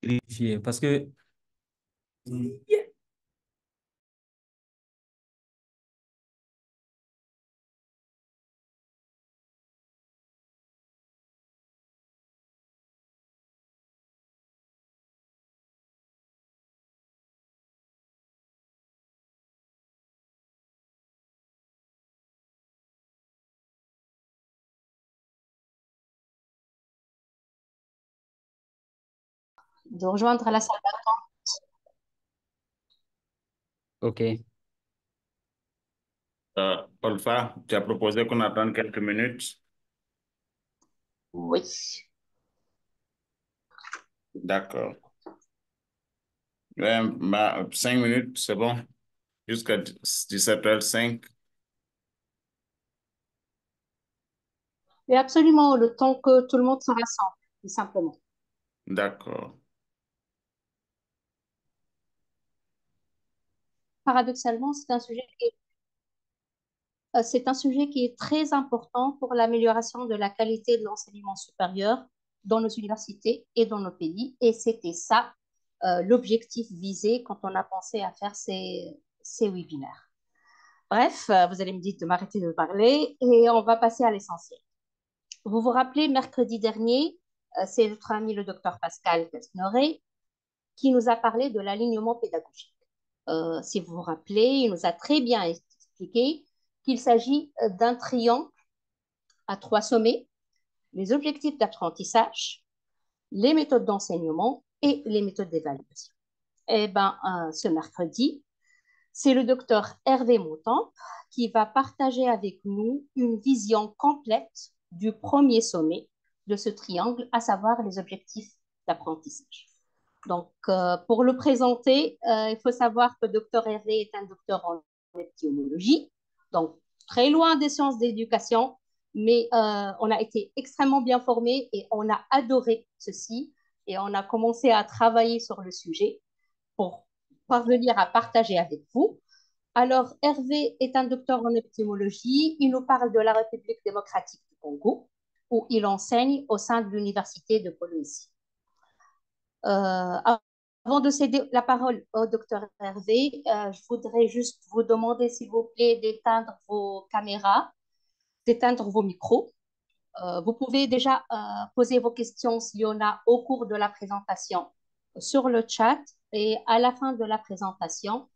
vérifier parce que de rejoindre la salle. OK. Olfa, tu as proposé qu'on attende quelques minutes. Oui. D'accord. 5 minutes, c'est bon. Jusqu'à 17h05. Et absolument le temps que tout le monde se rassemble, tout simplement. D'accord. Paradoxalement, c'est un sujet qui est très important pour l'amélioration de la qualité de l'enseignement supérieur dans nos universités et dans nos pays. Et c'était ça, l'objectif visé quand on a pensé à faire ces webinaires. Bref, vous allez me dire de m'arrêter de parler et on va passer à l'essentiel. Vous vous rappelez, mercredi dernier, c'est notre ami le docteur Pascal Casnoret qui nous a parlé de l'alignement pédagogique. Si vous vous rappelez, il nous a très bien expliqué qu'il s'agit d'un triangle à 3 sommets, les objectifs d'apprentissage, les méthodes d'enseignement et les méthodes d'évaluation. Eh bien, ce mercredi, c'est le docteur Hervé Mouton qui va partager avec nous une vision complète du premier sommet de ce triangle, à savoir les objectifs d'apprentissage. Donc, pour le présenter, il faut savoir que Dr Hervé est un docteur en épiomologie, donc très loin des sciences d'éducation, mais on a été extrêmement bien formés et on a adoré ceci et on a commencé à travailler sur le sujet pour parvenir à partager avec vous. Alors, Hervé est un docteur en épistémologie. Il nous parle de la République démocratique du Congo, où il enseigne au sein de l'université de Polynésie. Avant de céder la parole au docteur Hervé, je voudrais juste vous demander, s'il vous plaît, d'éteindre vos caméras, d'éteindre vos micros. Vous pouvez déjà poser vos questions s'il y en a au cours de la présentation sur le chat et à la fin de la présentation,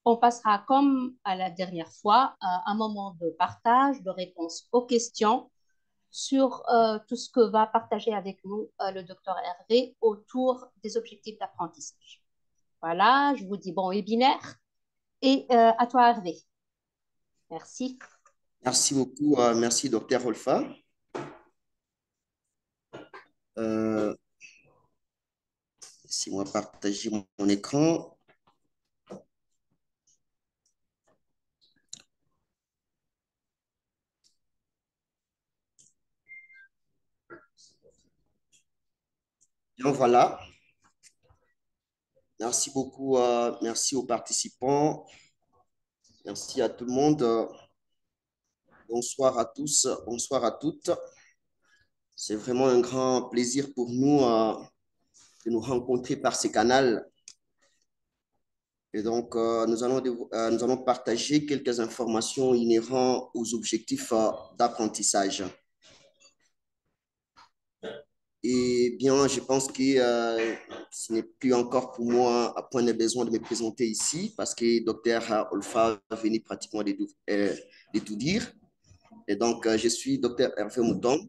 on passera comme à la dernière fois un moment de partage, de réponse aux questions sur tout ce que va partager avec nous le docteur Hervé autour des objectifs d'apprentissage. Voilà, je vous dis bon webinaire et à toi Hervé. Merci. Merci beaucoup, merci docteur Rolfa. Laissez-moi partager mon écran. Donc voilà. Merci beaucoup, merci aux participants, merci à tout le monde. Bonsoir à tous, bonsoir à toutes. C'est vraiment un grand plaisir pour nous de nous rencontrer par ces canaux. Et donc, nous allons partager quelques informations inhérentes aux objectifs d'apprentissage. Et bien, je pense que ce n'est plus encore pour moi à point de besoin de me présenter ici parce que Dr Olfa venait pratiquement de tout dire. Et donc, je suis Dr Hervé Mouton.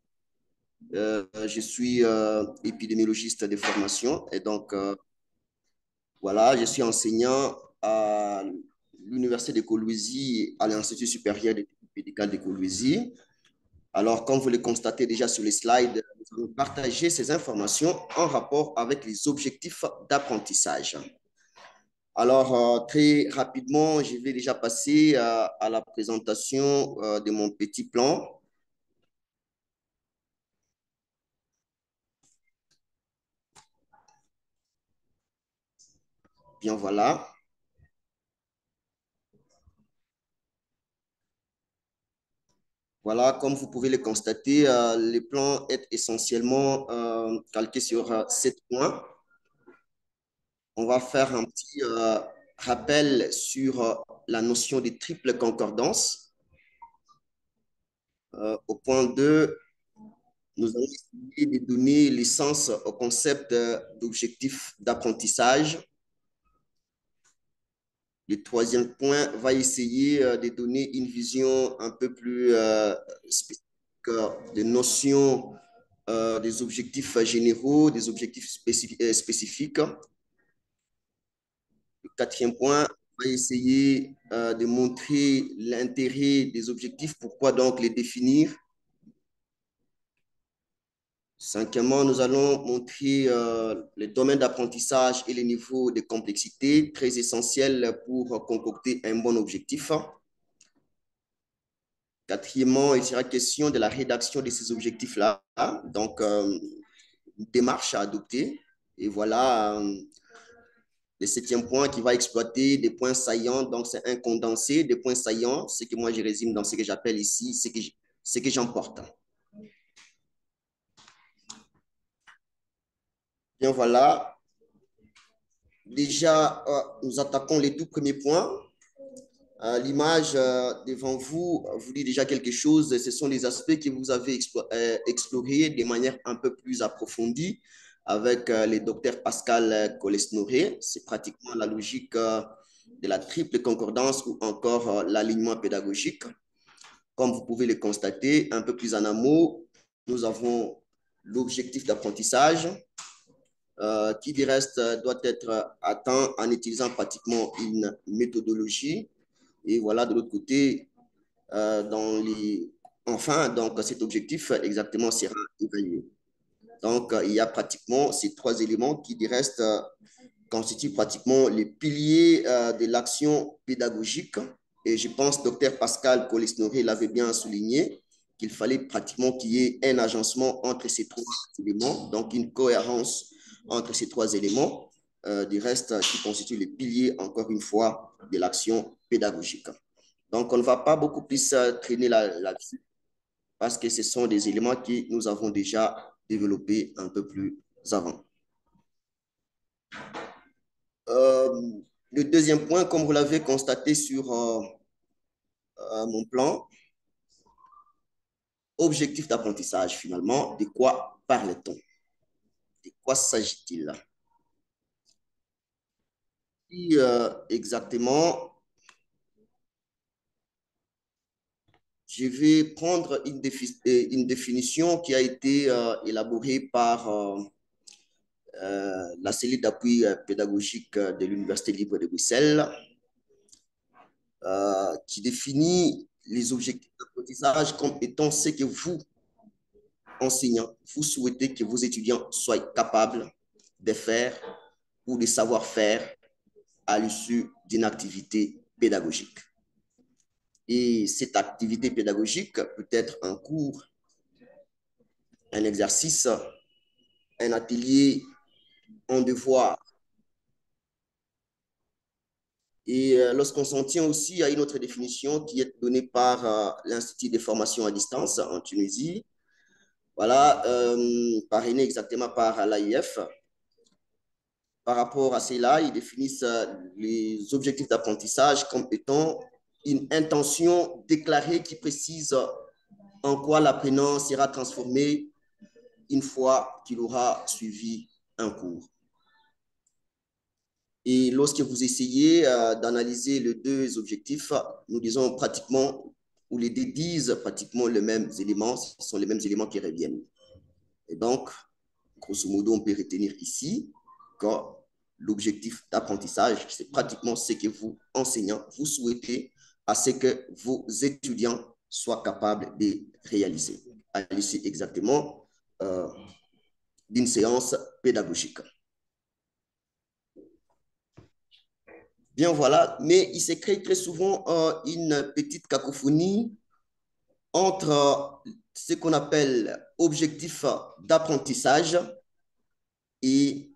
Je suis épidémiologiste de formation. Et donc, voilà, je suis enseignant à l'Université de Kolwezi, à l'Institut supérieur d'études médicales de Kolwezi. Alors, comme vous le constatez déjà sur les slides, nous allons partager ces informations en rapport avec les objectifs d'apprentissage. Alors, très rapidement, je vais déjà passer à la présentation de mon petit plan. Bien, voilà. Voilà, comme vous pouvez le constater, le plan est essentiellement calqué sur 7 points. On va faire un petit rappel sur la notion de triple concordance. Au point 2, nous allons essayer de donner l'essence au concept d'objectif d'apprentissage. Le troisième point va essayer de donner une vision un peu plus spécifique des notions des objectifs généraux, des objectifs spécifiques. Le quatrième point va essayer de montrer l'intérêt des objectifs, pourquoi donc les définir. Cinquièmement, nous allons montrer les domaines d'apprentissage et les niveaux de complexité, très essentiels pour concocter un bon objectif. Quatrièmement, il sera question de la rédaction de ces objectifs-là, donc une démarche à adopter. Et voilà le septième point qui va exploiter des points saillants, donc c'est un condensé des points saillants, ce que moi je résume dans ce que j'appelle ici, ce que j'emporte. Bien voilà, déjà nous attaquons les tout premiers points. L'image devant vous vous dit déjà quelque chose. Ce sont les aspects que vous avez explorés de manière un peu plus approfondie avec le docteur Pascal Colesnoré. C'est pratiquement la logique de la triple concordance ou encore l'alignement pédagogique. Comme vous pouvez le constater, un peu plus en amont, nous avons l'objectif d'apprentissage qui, du reste, doit être atteint en utilisant pratiquement une méthodologie. Et voilà, de l'autre côté, enfin, donc cet objectif exactement sera évalué. Donc, il y a pratiquement ces trois éléments qui, du reste, constituent pratiquement les piliers de l'action pédagogique. Et je pense que Dr Pascal Colesnoré l'avait bien souligné, qu'il fallait pratiquement qu'il y ait un agencement entre ces trois éléments, donc une cohérence entre ces trois éléments, du reste qui constituent les piliers, encore une fois, de l'action pédagogique. Donc, on ne va pas beaucoup plus traîner là-dessus parce que ce sont des éléments que nous avons déjà développés un peu plus avant. Le deuxième point, comme vous l'avez constaté sur mon plan, objectif d'apprentissage finalement, de quoi parle-t-on? De quoi s'agit-il? Exactement, je vais prendre une définition qui a été élaborée par la cellule d'appui pédagogique de l'Université libre de Bruxelles, qui définit les objectifs d'apprentissage comme étant ce que vous, enseignants, vous souhaitez que vos étudiants soient capables de faire ou de savoir faire à l'issue d'une activité pédagogique. Et cette activité pédagogique peut être un cours, un exercice, un atelier, un devoir. Et lorsqu'on s'en tient aussi à une autre définition qui est donnée par l'Institut de formation à distance en Tunisie, voilà, parrainé exactement par l'AIF. Par rapport à cela, ils définissent les objectifs d'apprentissage comme étant une intention déclarée qui précise en quoi l'apprenant sera transformé une fois qu'il aura suivi un cours. Et lorsque vous essayez d'analyser les deux objectifs, nous disons pratiquement, ou les deux disent pratiquement les mêmes éléments, ce sont les mêmes éléments qui reviennent. Et donc, grosso modo, on peut retenir ici que l'objectif d'apprentissage, c'est pratiquement ce que vous, enseignants, vous souhaitez à ce que vos étudiants soient capables de réaliser à l'issue exactement d'une séance pédagogique. Bien, voilà, mais il se crée très souvent une petite cacophonie entre ce qu'on appelle objectif d'apprentissage et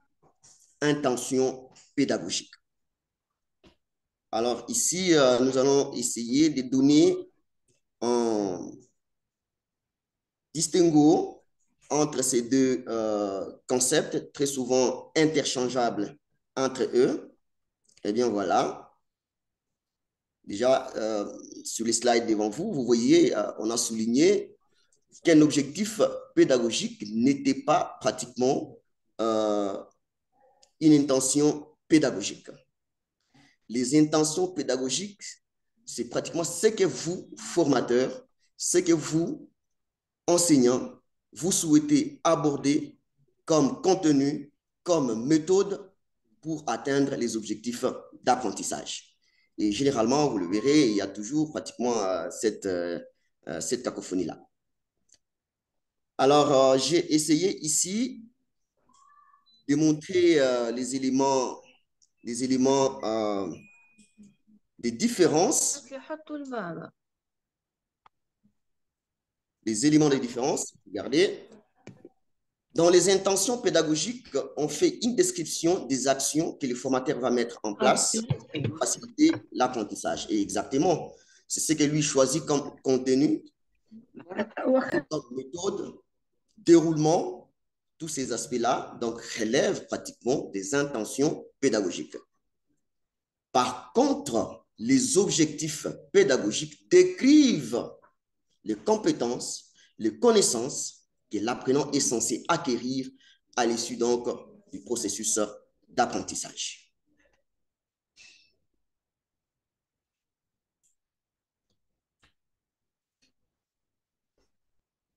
intention pédagogique. Alors ici, nous allons essayer de donner un distinguo entre ces deux concepts, très souvent interchangeables entre eux. Eh bien, voilà. Déjà, sur les slides devant vous, vous voyez, on a souligné qu'un objectif pédagogique n'était pas pratiquement une intention pédagogique. Les intentions pédagogiques, c'est pratiquement ce que vous, formateurs, ce que vous, enseignants, vous souhaitez aborder comme contenu, comme méthode pour atteindre les objectifs d'apprentissage. Et généralement, vous le verrez, il y a toujours pratiquement cette cacophonie-là. Alors, j'ai essayé ici de montrer les éléments des différences, les éléments des différences. Regardez, dans les intentions pédagogiques, on fait une description des actions que le formateur va mettre en place pour faciliter l'apprentissage. Et exactement, c'est ce que lui choisit comme contenu, comme méthode, déroulement, tous ces aspects-là, donc relèvent pratiquement des intentions pédagogiques. Par contre, les objectifs pédagogiques décrivent les compétences, les connaissances que l'apprenant est censé acquérir à l'issue donc du processus d'apprentissage.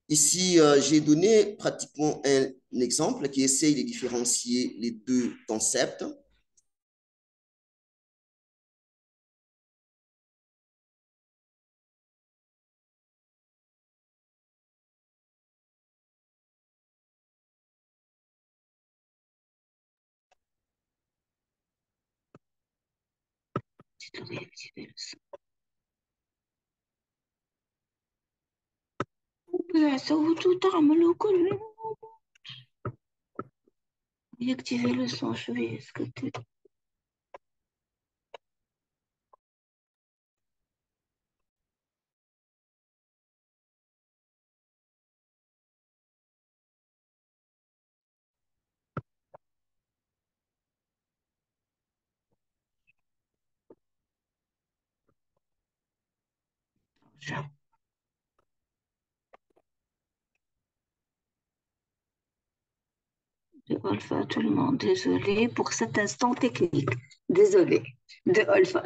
Ici, j'ai donné pratiquement un exemple qui essaye de différencier les deux concepts. Activer le son, je vais écouter. De Olfa, tout le monde, désolé pour cet instant technique. Désolé. De Olfa,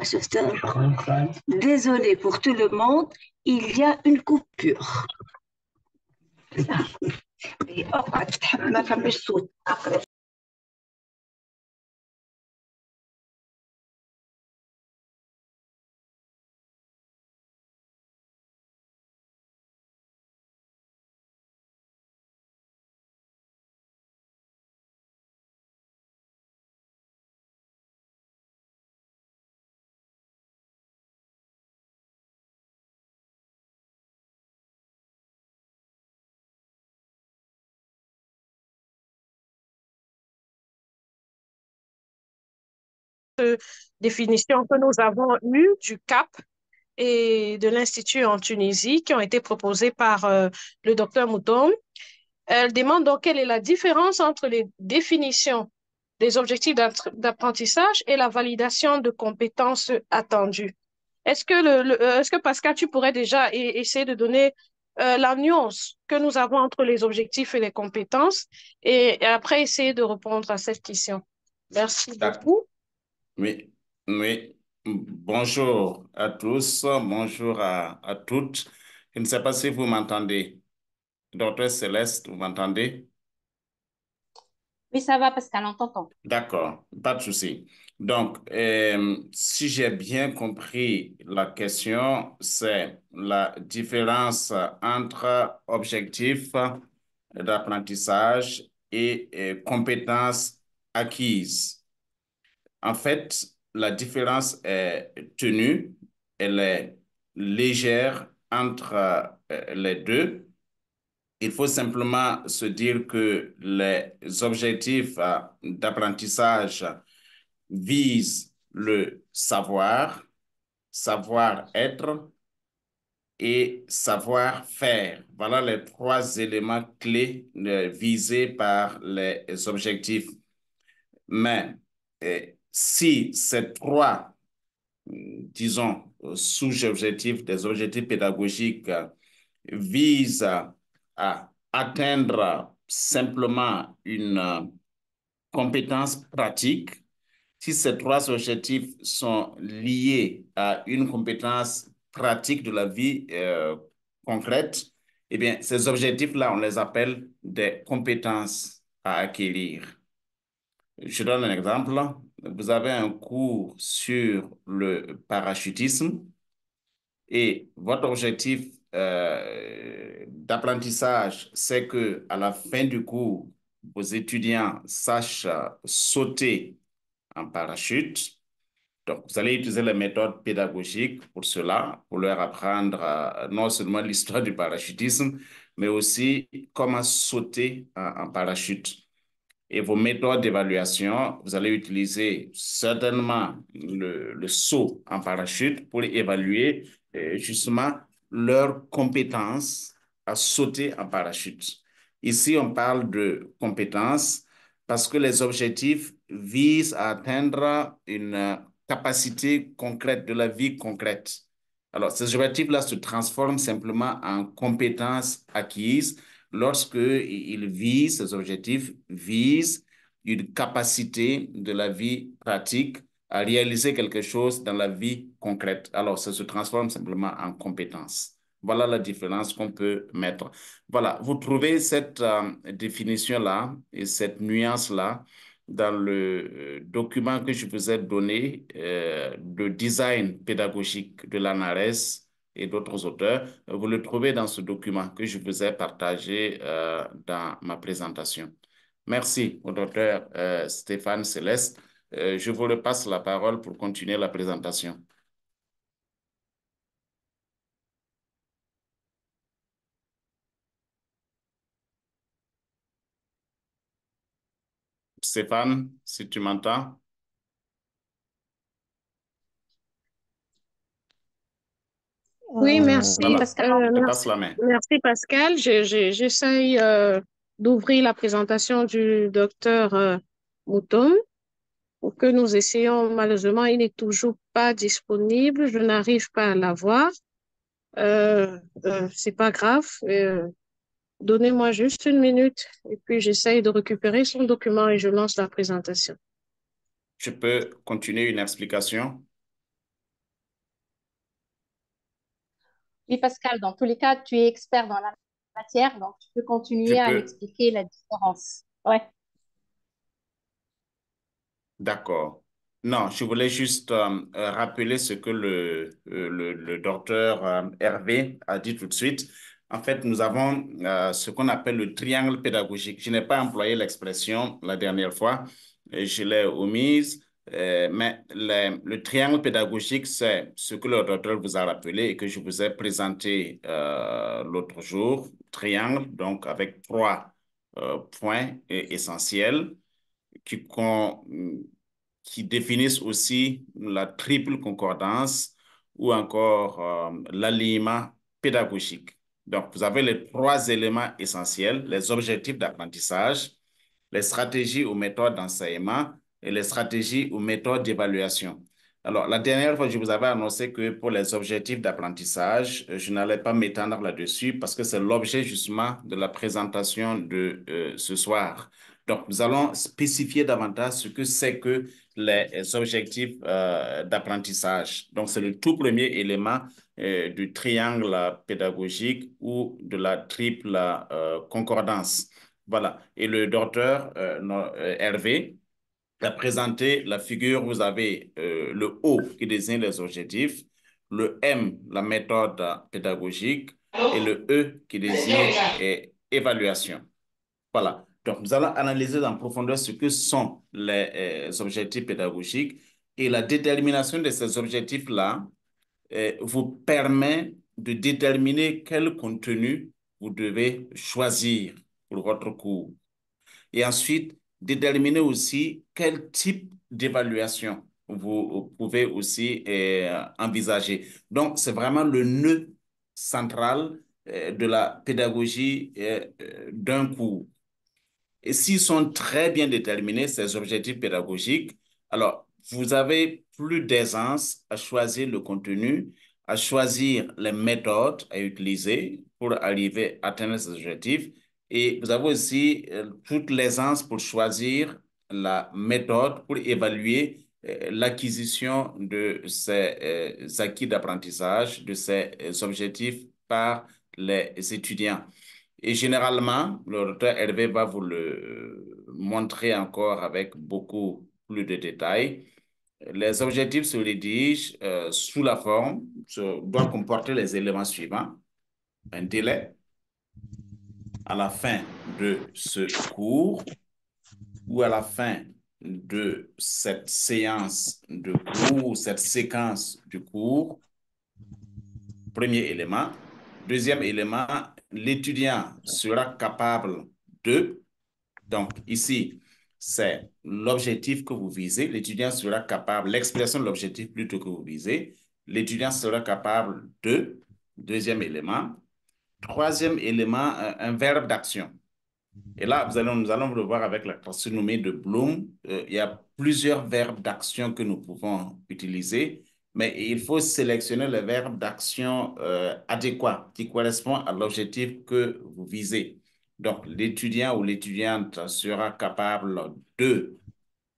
désolé pour tout le monde, il y a une coupure. Et hop, ما فماش صوت. Définitions que nous avons eues du CAP et de l'Institut en Tunisie qui ont été proposées par le docteur Mouton. Elle demande donc quelle est la différence entre les définitions des objectifs d'apprentissage et la validation de compétences attendues. Est-ce que Pascal, tu pourrais déjà essayer de donner la nuance que nous avons entre les objectifs et les compétences et après essayer de répondre à cette question. Merci beaucoup. Oui, oui. Bonjour à tous, bonjour à toutes. Je ne sais pas si vous m'entendez. Docteur Céleste, vous m'entendez? Oui, ça va, Pascal, on t'entend. D'accord, pas de souci. Donc, si j'ai bien compris la question, c'est la différence entre objectifs d'apprentissage et compétences acquises. En fait, la différence est tenue, elle est légère entre les deux. Il faut simplement se dire que les objectifs d'apprentissage visent le savoir, savoir-être et savoir-faire. Voilà les trois éléments clés visés par les objectifs. Mais si ces trois, disons, sous-objectifs, des objectifs pédagogiques visent à atteindre simplement une compétence pratique, si ces trois objectifs sont liés à une compétence pratique de la vie concrète, eh bien, ces objectifs-là, on les appelle des compétences à acquérir. Je donne un exemple. Vous avez un cours sur le parachutisme et votre objectif d'apprentissage, c'est que à la fin du cours, vos étudiants sachent sauter en parachute. Donc, vous allez utiliser les méthodes pédagogiques pour cela, pour leur apprendre non seulement l'histoire du parachutisme, mais aussi comment sauter en parachute. Et vos méthodes d'évaluation, vous allez utiliser certainement le saut en parachute pour évaluer justement leurs compétences à sauter en parachute. Ici, on parle de compétences parce que les objectifs visent à atteindre une capacité concrète de la vie concrète. Alors, ces objectifs-là se transforment simplement en compétences acquises lorsque ils visent, ces objectifs visent une capacité de la vie pratique à réaliser quelque chose dans la vie concrète. Alors, ça se transforme simplement en compétences. Voilà la différence qu'on peut mettre. Voilà, vous trouvez cette définition-là et cette nuance-là dans le document que je vous ai donné de design pédagogique de l'ANARES et d'autres auteurs. Vous le trouvez dans ce document que je vous ai partagé dans ma présentation. Merci au docteur Stéphane Céleste. Je vous repasse la parole pour continuer la présentation. Stéphane, si tu m'entends. Oui, merci. Voilà, je te passe Merci, la main. merci Pascal. J'essaye d'ouvrir la présentation du docteur Mouton pour que nous essayons. Malheureusement, il n'est toujours pas disponible. Je n'arrive pas à l'avoir. C'est pas grave. Donnez-moi juste une minute et puis j'essaye de récupérer son document et je lance la présentation. Je peux continuer une explication? Oui, Pascal, dans tous les cas, tu es expert dans la matière, donc tu peux Je continuer à peux. m'expliquer la différence. Ouais. D'accord. Non, je voulais juste rappeler ce que le docteur Hervé a dit tout de suite. En fait, nous avons ce qu'on appelle le triangle pédagogique. Je n'ai pas employé l'expression la dernière fois, et je l'ai omise, mais le triangle pédagogique, c'est ce que le docteur vous a rappelé et que je vous ai présenté l'autre jour. Triangle, donc avec trois points essentiels qui, qui définissent aussi la triple concordance ou encore l'alignement pédagogique. Donc, vous avez les trois éléments essentiels, les objectifs d'apprentissage, les stratégies ou méthodes d'enseignement et les stratégies ou méthodes d'évaluation. Alors, la dernière fois, je vous avais annoncé que pour les objectifs d'apprentissage, je n'allais pas m'étendre là-dessus parce que c'est l'objet justement de la présentation de ce soir. Donc, nous allons spécifier davantage ce que c'est que les objectifs d'apprentissage. Donc, c'est le tout premier élément du triangle pédagogique ou de la triple concordance. Voilà. Et le docteur Hervé a présenté la figure. Vous avez le O qui désigne les objectifs, le M, la méthode pédagogique, et le E qui désigne évaluation. Voilà. Donc, nous allons analyser en profondeur ce que sont les objectifs pédagogiques et la détermination de ces objectifs-là vous permet de déterminer quel contenu vous devez choisir pour votre cours. Et ensuite, déterminer aussi quel type d'évaluation vous pouvez aussi envisager. Donc, c'est vraiment le nœud central de la pédagogie d'un cours. Et s'ils sont très bien déterminés, ces objectifs pédagogiques, Alors, vous avez plus d'aisance à choisir le contenu, à choisir les méthodes à utiliser pour arriver à atteindre ces objectifs. Et vous avez aussi toute l'aisance pour choisir la méthode pour évaluer l'acquisition de ces acquis d'apprentissage, de ces objectifs par les étudiants. Et généralement, le docteur Hervé va vous le montrer encore avec beaucoup plus de détails. Les objectifs se rédigent sous la forme, doit comporter les éléments suivants. Un délai à la fin de ce cours ou à la fin de cette séance de cours, cette séquence de cours. Premier élément. Deuxième élément, l'étudiant sera capable de, donc ici, c'est l'objectif que vous visez. L'étudiant sera capable, l'expression de l'objectif plutôt que vous visez. L'étudiant sera capable de, deuxième élément. Troisième élément, un verbe d'action. Et là, nous allons le voir avec la taxonomie de Bloom. Il y a plusieurs verbes d'action que nous pouvons utiliser, mais il faut sélectionner le verbe d'action adéquat qui correspond à l'objectif que vous visez. Donc, l'étudiant ou l'étudiante sera capable de,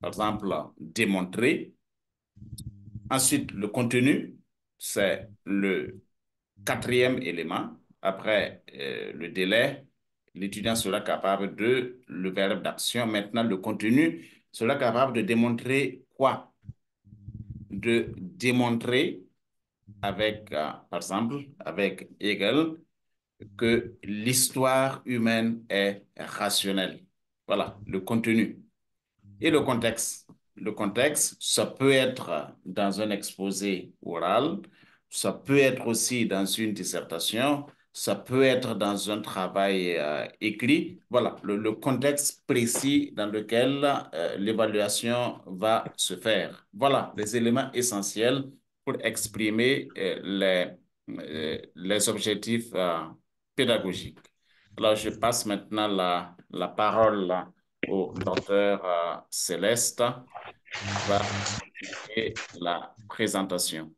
par exemple, démontrer. Ensuite, le contenu, c'est le quatrième élément. Après le délai, l'étudiant sera capable de, le verbe d'action. Maintenant, le contenu sera capable de démontrer quoi? De démontrer avec, par exemple, avec Hegel, que l'histoire humaine est rationnelle. Voilà, le contenu. Et le contexte. Le contexte, ça peut être dans un exposé oral, ça peut être aussi dans une dissertation, ça peut être dans un travail écrit. Voilà, le contexte précis dans lequel l'évaluation va se faire. Voilà les éléments essentiels pour exprimer les objectifs pédagogiques. Alors, je passe maintenant la parole au docteur Céleste qui va continuer la présentation.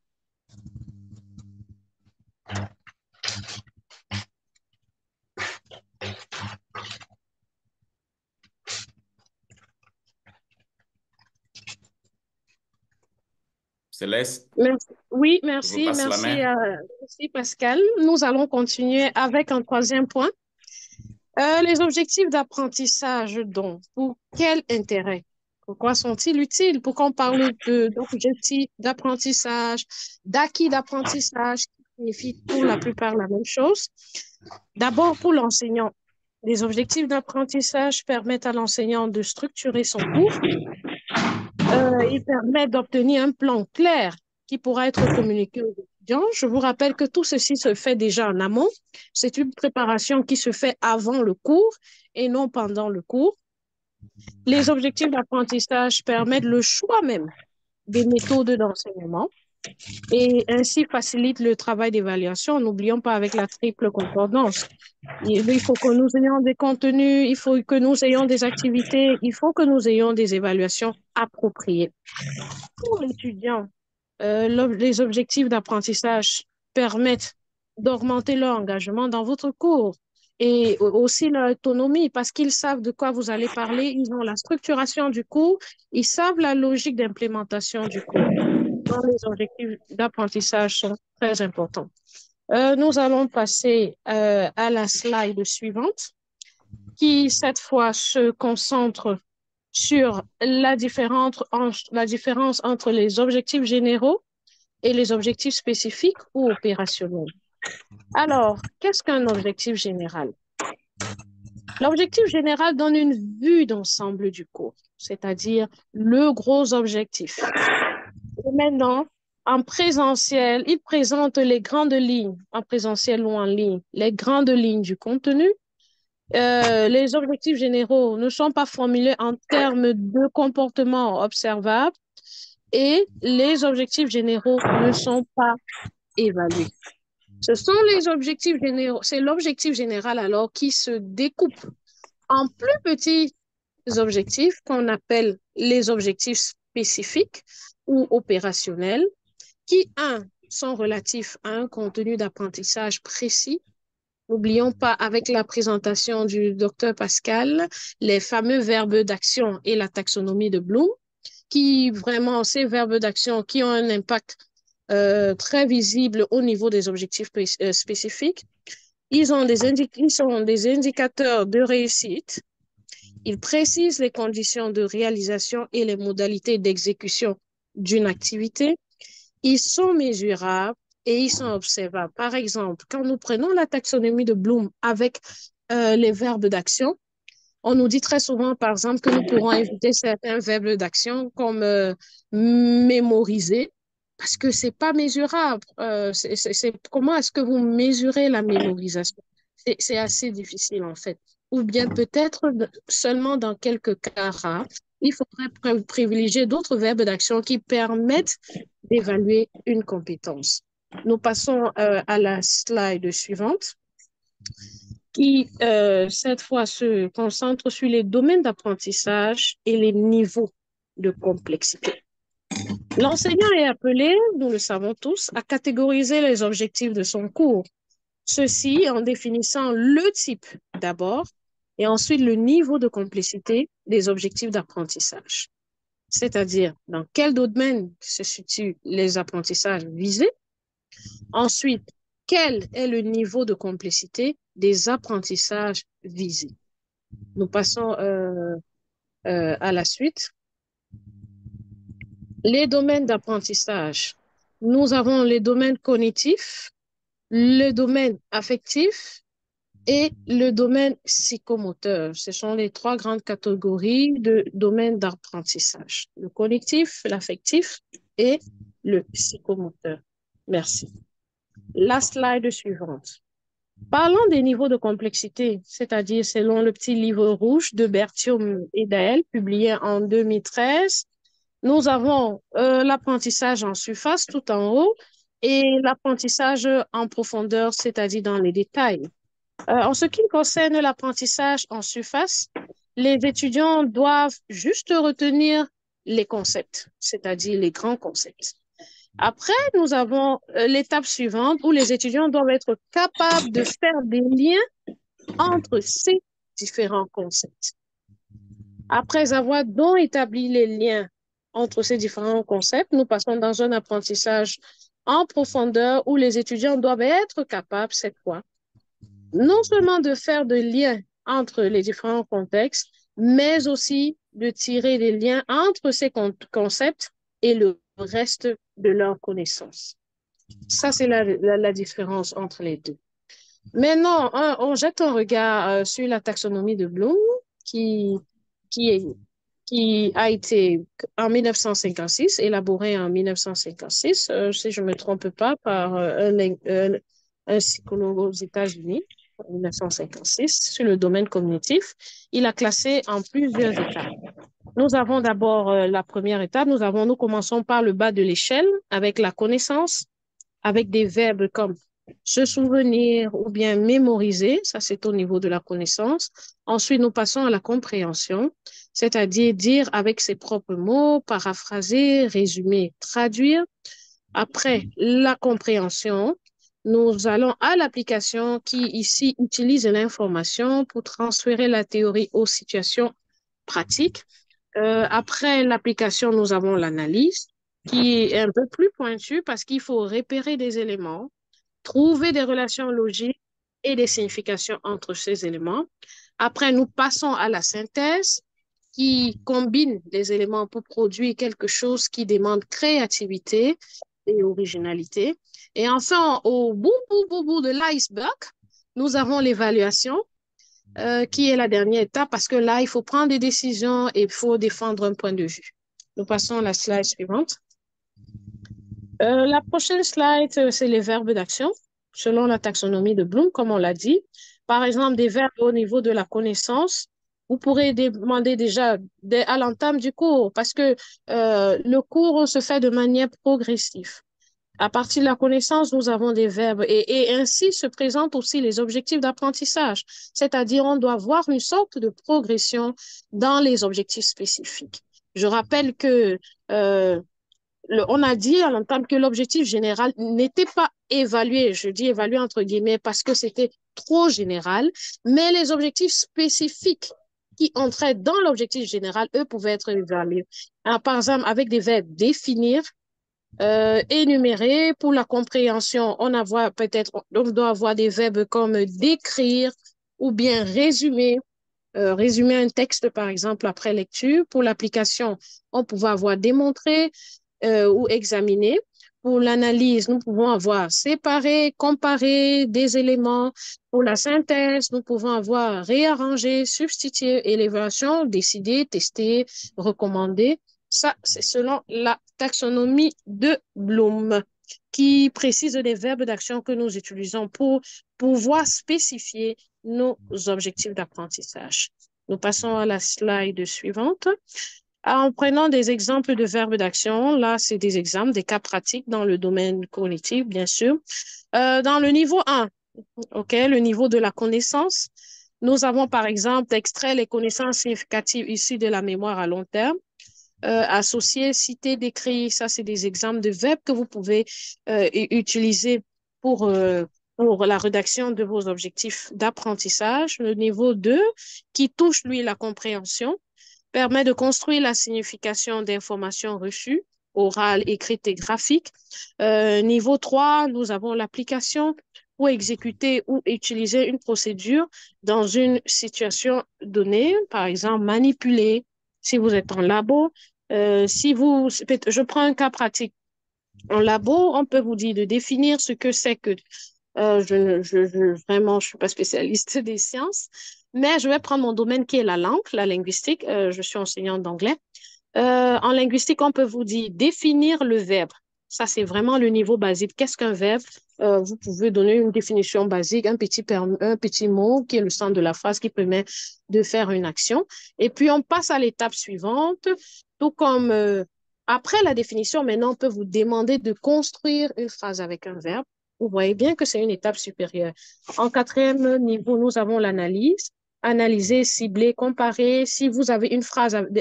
Céleste, Oui, je vous merci, passe la merci, main. merci Pascal. Nous allons continuer avec un troisième point. Les objectifs d'apprentissage, donc, pour quel intérêt? Pourquoi sont-ils utiles? Pourquoi on parle d'objectifs d'apprentissage, d'acquis d'apprentissage, qui signifie pour la plupart la même chose? D'abord, pour l'enseignant, les objectifs d'apprentissage permettent à l'enseignant de structurer son cours. Ils permettent d'obtenir un plan clair qui pourra être communiqué aux étudiants. Je vous rappelle que tout ceci se fait déjà en amont. C'est une préparation qui se fait avant le cours et non pendant le cours. Les objectifs d'apprentissage permettent le choix même des méthodes d'enseignement et ainsi facilitent le travail d'évaluation. N'oublions pas avec la triple concordance. Il faut que nous ayons des contenus, il faut que nous ayons des activités, il faut que nous ayons des évaluations appropriées. Pour l'étudiant, les objectifs d'apprentissage permettent d'augmenter leur engagement dans votre cours et aussi leur autonomie parce qu'ils savent de quoi vous allez parler, ils ont la structuration du cours, ils savent la logique d'implémentation du cours. Donc, les objectifs d'apprentissage sont très importants. Nous allons passer à la slide suivante qui, cette fois, se concentre sur la différence entre les objectifs généraux et les objectifs spécifiques ou opérationnels. Alors, qu'est-ce qu'un objectif général? L'objectif général donne une vue d'ensemble du cours, c'est-à-dire le gros objectif. Et maintenant, en présentiel, il présente les grandes lignes, en présentiel ou en ligne, les grandes lignes du contenu. Les objectifs généraux ne sont pas formulés en termes de comportement observable et les objectifs généraux ne sont pas évalués. Ce sont les objectifs généraux, c'est l'objectif général alors qui se découpe en plus petits objectifs qu'on appelle les objectifs spécifiques ou opérationnels qui, sont relatifs à un contenu d'apprentissage précis. N'oublions pas, avec la présentation du docteur Pascal, les fameux verbes d'action et la taxonomie de Bloom, qui vraiment, ces verbes d'action qui ont un impact très visible au niveau des objectifs spécifiques. Ils sont des indicateurs de réussite. Ils précisent les conditions de réalisation et les modalités d'exécution d'une activité. Ils sont mesurables et ils sont observables. Par exemple, quand nous prenons la taxonomie de Bloom avec les verbes d'action, on nous dit très souvent, par exemple, que nous pourrons éviter certains verbes d'action comme mémoriser, parce que c'est pas mesurable. Comment est-ce que vous mesurez la mémorisation? C'est assez difficile, en fait. Ou bien peut-être seulement dans quelques cas rares, il faudrait privilégier d'autres verbes d'action qui permettent d'évaluer une compétence. Nous passons à la slide suivante, qui cette fois se concentre sur les domaines d'apprentissage et les niveaux de complexité. L'enseignant est appelé, nous le savons tous, à catégoriser les objectifs de son cours. Ceci en définissant le type d'abord et ensuite le niveau de complexité des objectifs d'apprentissage. C'est-à-dire dans quel domaine se situent les apprentissages visés. Ensuite, quel est le niveau de complexité des apprentissages visés. Nous passons à la suite. Les domaines d'apprentissage. Nous avons les domaines cognitifs, le domaine affectif et le domaine psychomoteur. Ce sont les trois grandes catégories de domaines d'apprentissage. Le cognitif, l'affectif et le psychomoteur. Merci. La slide suivante. Parlons des niveaux de complexité, c'est-à-dire selon le petit livre rouge de Berthiaume et Daël, publié en 2013, nous avons l'apprentissage en surface tout en haut et l'apprentissage en profondeur, c'est-à-dire dans les détails. En ce qui concerne l'apprentissage en surface, les étudiants doivent juste retenir les concepts, c'est-à-dire les grands concepts. Après, nous avons l'étape suivante où les étudiants doivent être capables de faire des liens entre ces différents concepts. Après avoir donc établi les liens entre ces différents concepts, nous passons dans un apprentissage en profondeur où les étudiants doivent être capables, cette fois, non seulement de faire des liens entre les différents contextes, mais aussi de tirer des liens entre ces concepts et le reste de leur connaissance. Ça, c'est la différence entre les deux. Maintenant, on jette un regard sur la taxonomie de Bloom qui a été en 1956, élaborée en 1956, si je ne me trompe pas, par un psychologue aux États-Unis, en 1956, sur le domaine cognitif. Il a classé en plusieurs étapes. Nous avons d'abord la première étape, nous commençons par le bas de l'échelle avec la connaissance, avec des verbes comme se souvenir ou bien mémoriser, ça c'est au niveau de la connaissance. Ensuite, nous passons à la compréhension, c'est-à-dire dire avec ses propres mots, paraphraser, résumer, traduire. Après la compréhension, nous allons à l'application qui ici utilise l'information pour transférer la théorie aux situations pratiques. Après l'application, nous avons l'analyse qui est un peu plus pointue parce qu'il faut repérer des éléments, trouver des relations logiques et des significations entre ces éléments. Après, nous passons à la synthèse qui combine les éléments pour produire quelque chose qui demande créativité et originalité. Et enfin, au bout de l'iceberg, nous avons l'évaluation qui est la dernière étape parce que là, il faut prendre des décisions et il faut défendre un point de vue. Nous passons à la slide suivante. La prochaine slide, c'est les verbes d'action, selon la taxonomie de Bloom, comme on l'a dit. Par exemple, des verbes au niveau de la connaissance. Vous pourrez demander déjà à l'entame du cours parce que le cours se fait de manière progressive. À partir de la connaissance, nous avons des verbes et ainsi se présentent aussi les objectifs d'apprentissage. C'est-à-dire, on doit voir une sorte de progression dans les objectifs spécifiques. Je rappelle que on a dit à l'entame que l'objectif général n'était pas évalué, je dis évalué entre guillemets parce que c'était trop général, mais les objectifs spécifiques qui entraient dans l'objectif général, eux, pouvaient être évalués. Alors, par exemple, avec des verbes définir, énumérer, pour la compréhension, on doit avoir des verbes comme décrire ou bien résumer. Résumer un texte, par exemple, après lecture. Pour l'application, on pouvait avoir démontré ou examiner. Pour l'analyse, nous pouvons avoir séparé, comparé des éléments. Pour la synthèse, nous pouvons avoir réarrangé, substitué et l'évaluation, décider, tester, recommander. Ça, c'est selon la taxonomie de Bloom qui précise les verbes d'action que nous utilisons pour pouvoir spécifier nos objectifs d'apprentissage. Nous passons à la slide suivante. En prenant des exemples de verbes d'action, là, c'est des exemples, des cas pratiques dans le domaine cognitif, bien sûr. Dans le niveau 1, le niveau de la connaissance, nous avons par exemple extrait les connaissances significatives issues de la mémoire à long terme. Associer, citer, décrire, ça, c'est des exemples de verbes que vous pouvez utiliser pour la rédaction de vos objectifs d'apprentissage. Le niveau 2, qui touche, lui, la compréhension, permet de construire la signification d'informations reçues, orales, écrites et graphiques. Niveau 3, nous avons l'application pour exécuter ou utiliser une procédure dans une situation donnée, par exemple manipuler, si vous êtes en labo. Je prends un cas pratique. En labo, on peut vous dire de définir ce que c'est que vraiment, je suis pas spécialiste des sciences, mais je vais prendre mon domaine qui est la langue, la linguistique. Je suis enseignante d'anglais. En linguistique, on peut vous dire définir le verbe. Ça, c'est vraiment le niveau basique. Qu'est-ce qu'un verbe? Vous pouvez donner une définition basique, un petit mot qui est le centre de la phrase qui permet de faire une action. Et puis, on passe à l'étape suivante. Tout comme après la définition, maintenant, on peut vous demander de construire une phrase avec un verbe. Vous voyez bien que c'est une étape supérieure. En quatrième niveau, nous avons l'analyse. Analyser, cibler, comparer. Si vous avez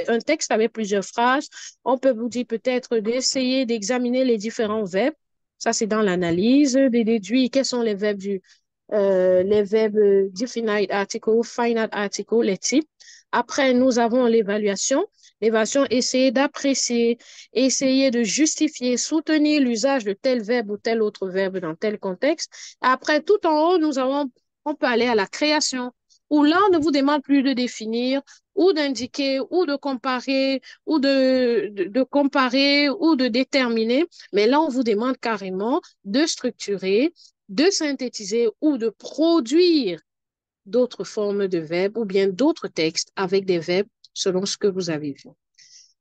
un texte avec plusieurs phrases, on peut vous dire peut-être d'essayer d'examiner les différents verbes. Ça, c'est dans l'analyse, de déduire quels sont les verbes definite article, finite article, les types. Après, nous avons l'évaluation. L'évaluation, essayer d'apprécier, essayer de justifier, soutenir l'usage de tel verbe ou tel autre verbe dans tel contexte. Après, tout en haut, on peut aller à la création, où là, on ne vous demande plus de définir ou d'indiquer ou de comparer ou de comparer ou de déterminer, mais là, on vous demande carrément de structurer, de synthétiser ou de produire d'autres formes de verbes ou bien d'autres textes avec des verbes selon ce que vous avez vu.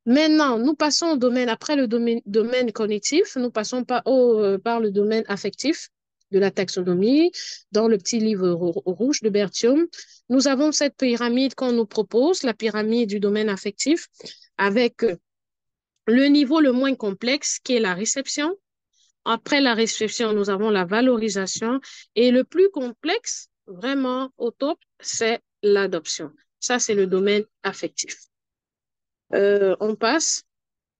Maintenant, nous passons au domaine, après le domaine cognitif, nous passons par le domaine affectif de la taxonomie, dans le petit livre rouge de Berthiaume. Nous avons cette pyramide qu'on nous propose, la pyramide du domaine affectif, avec le niveau le moins complexe qui est la réception. Après la réception, nous avons la valorisation et le plus complexe, vraiment au top, c'est l'adoption. Ça, c'est le domaine affectif. On passe.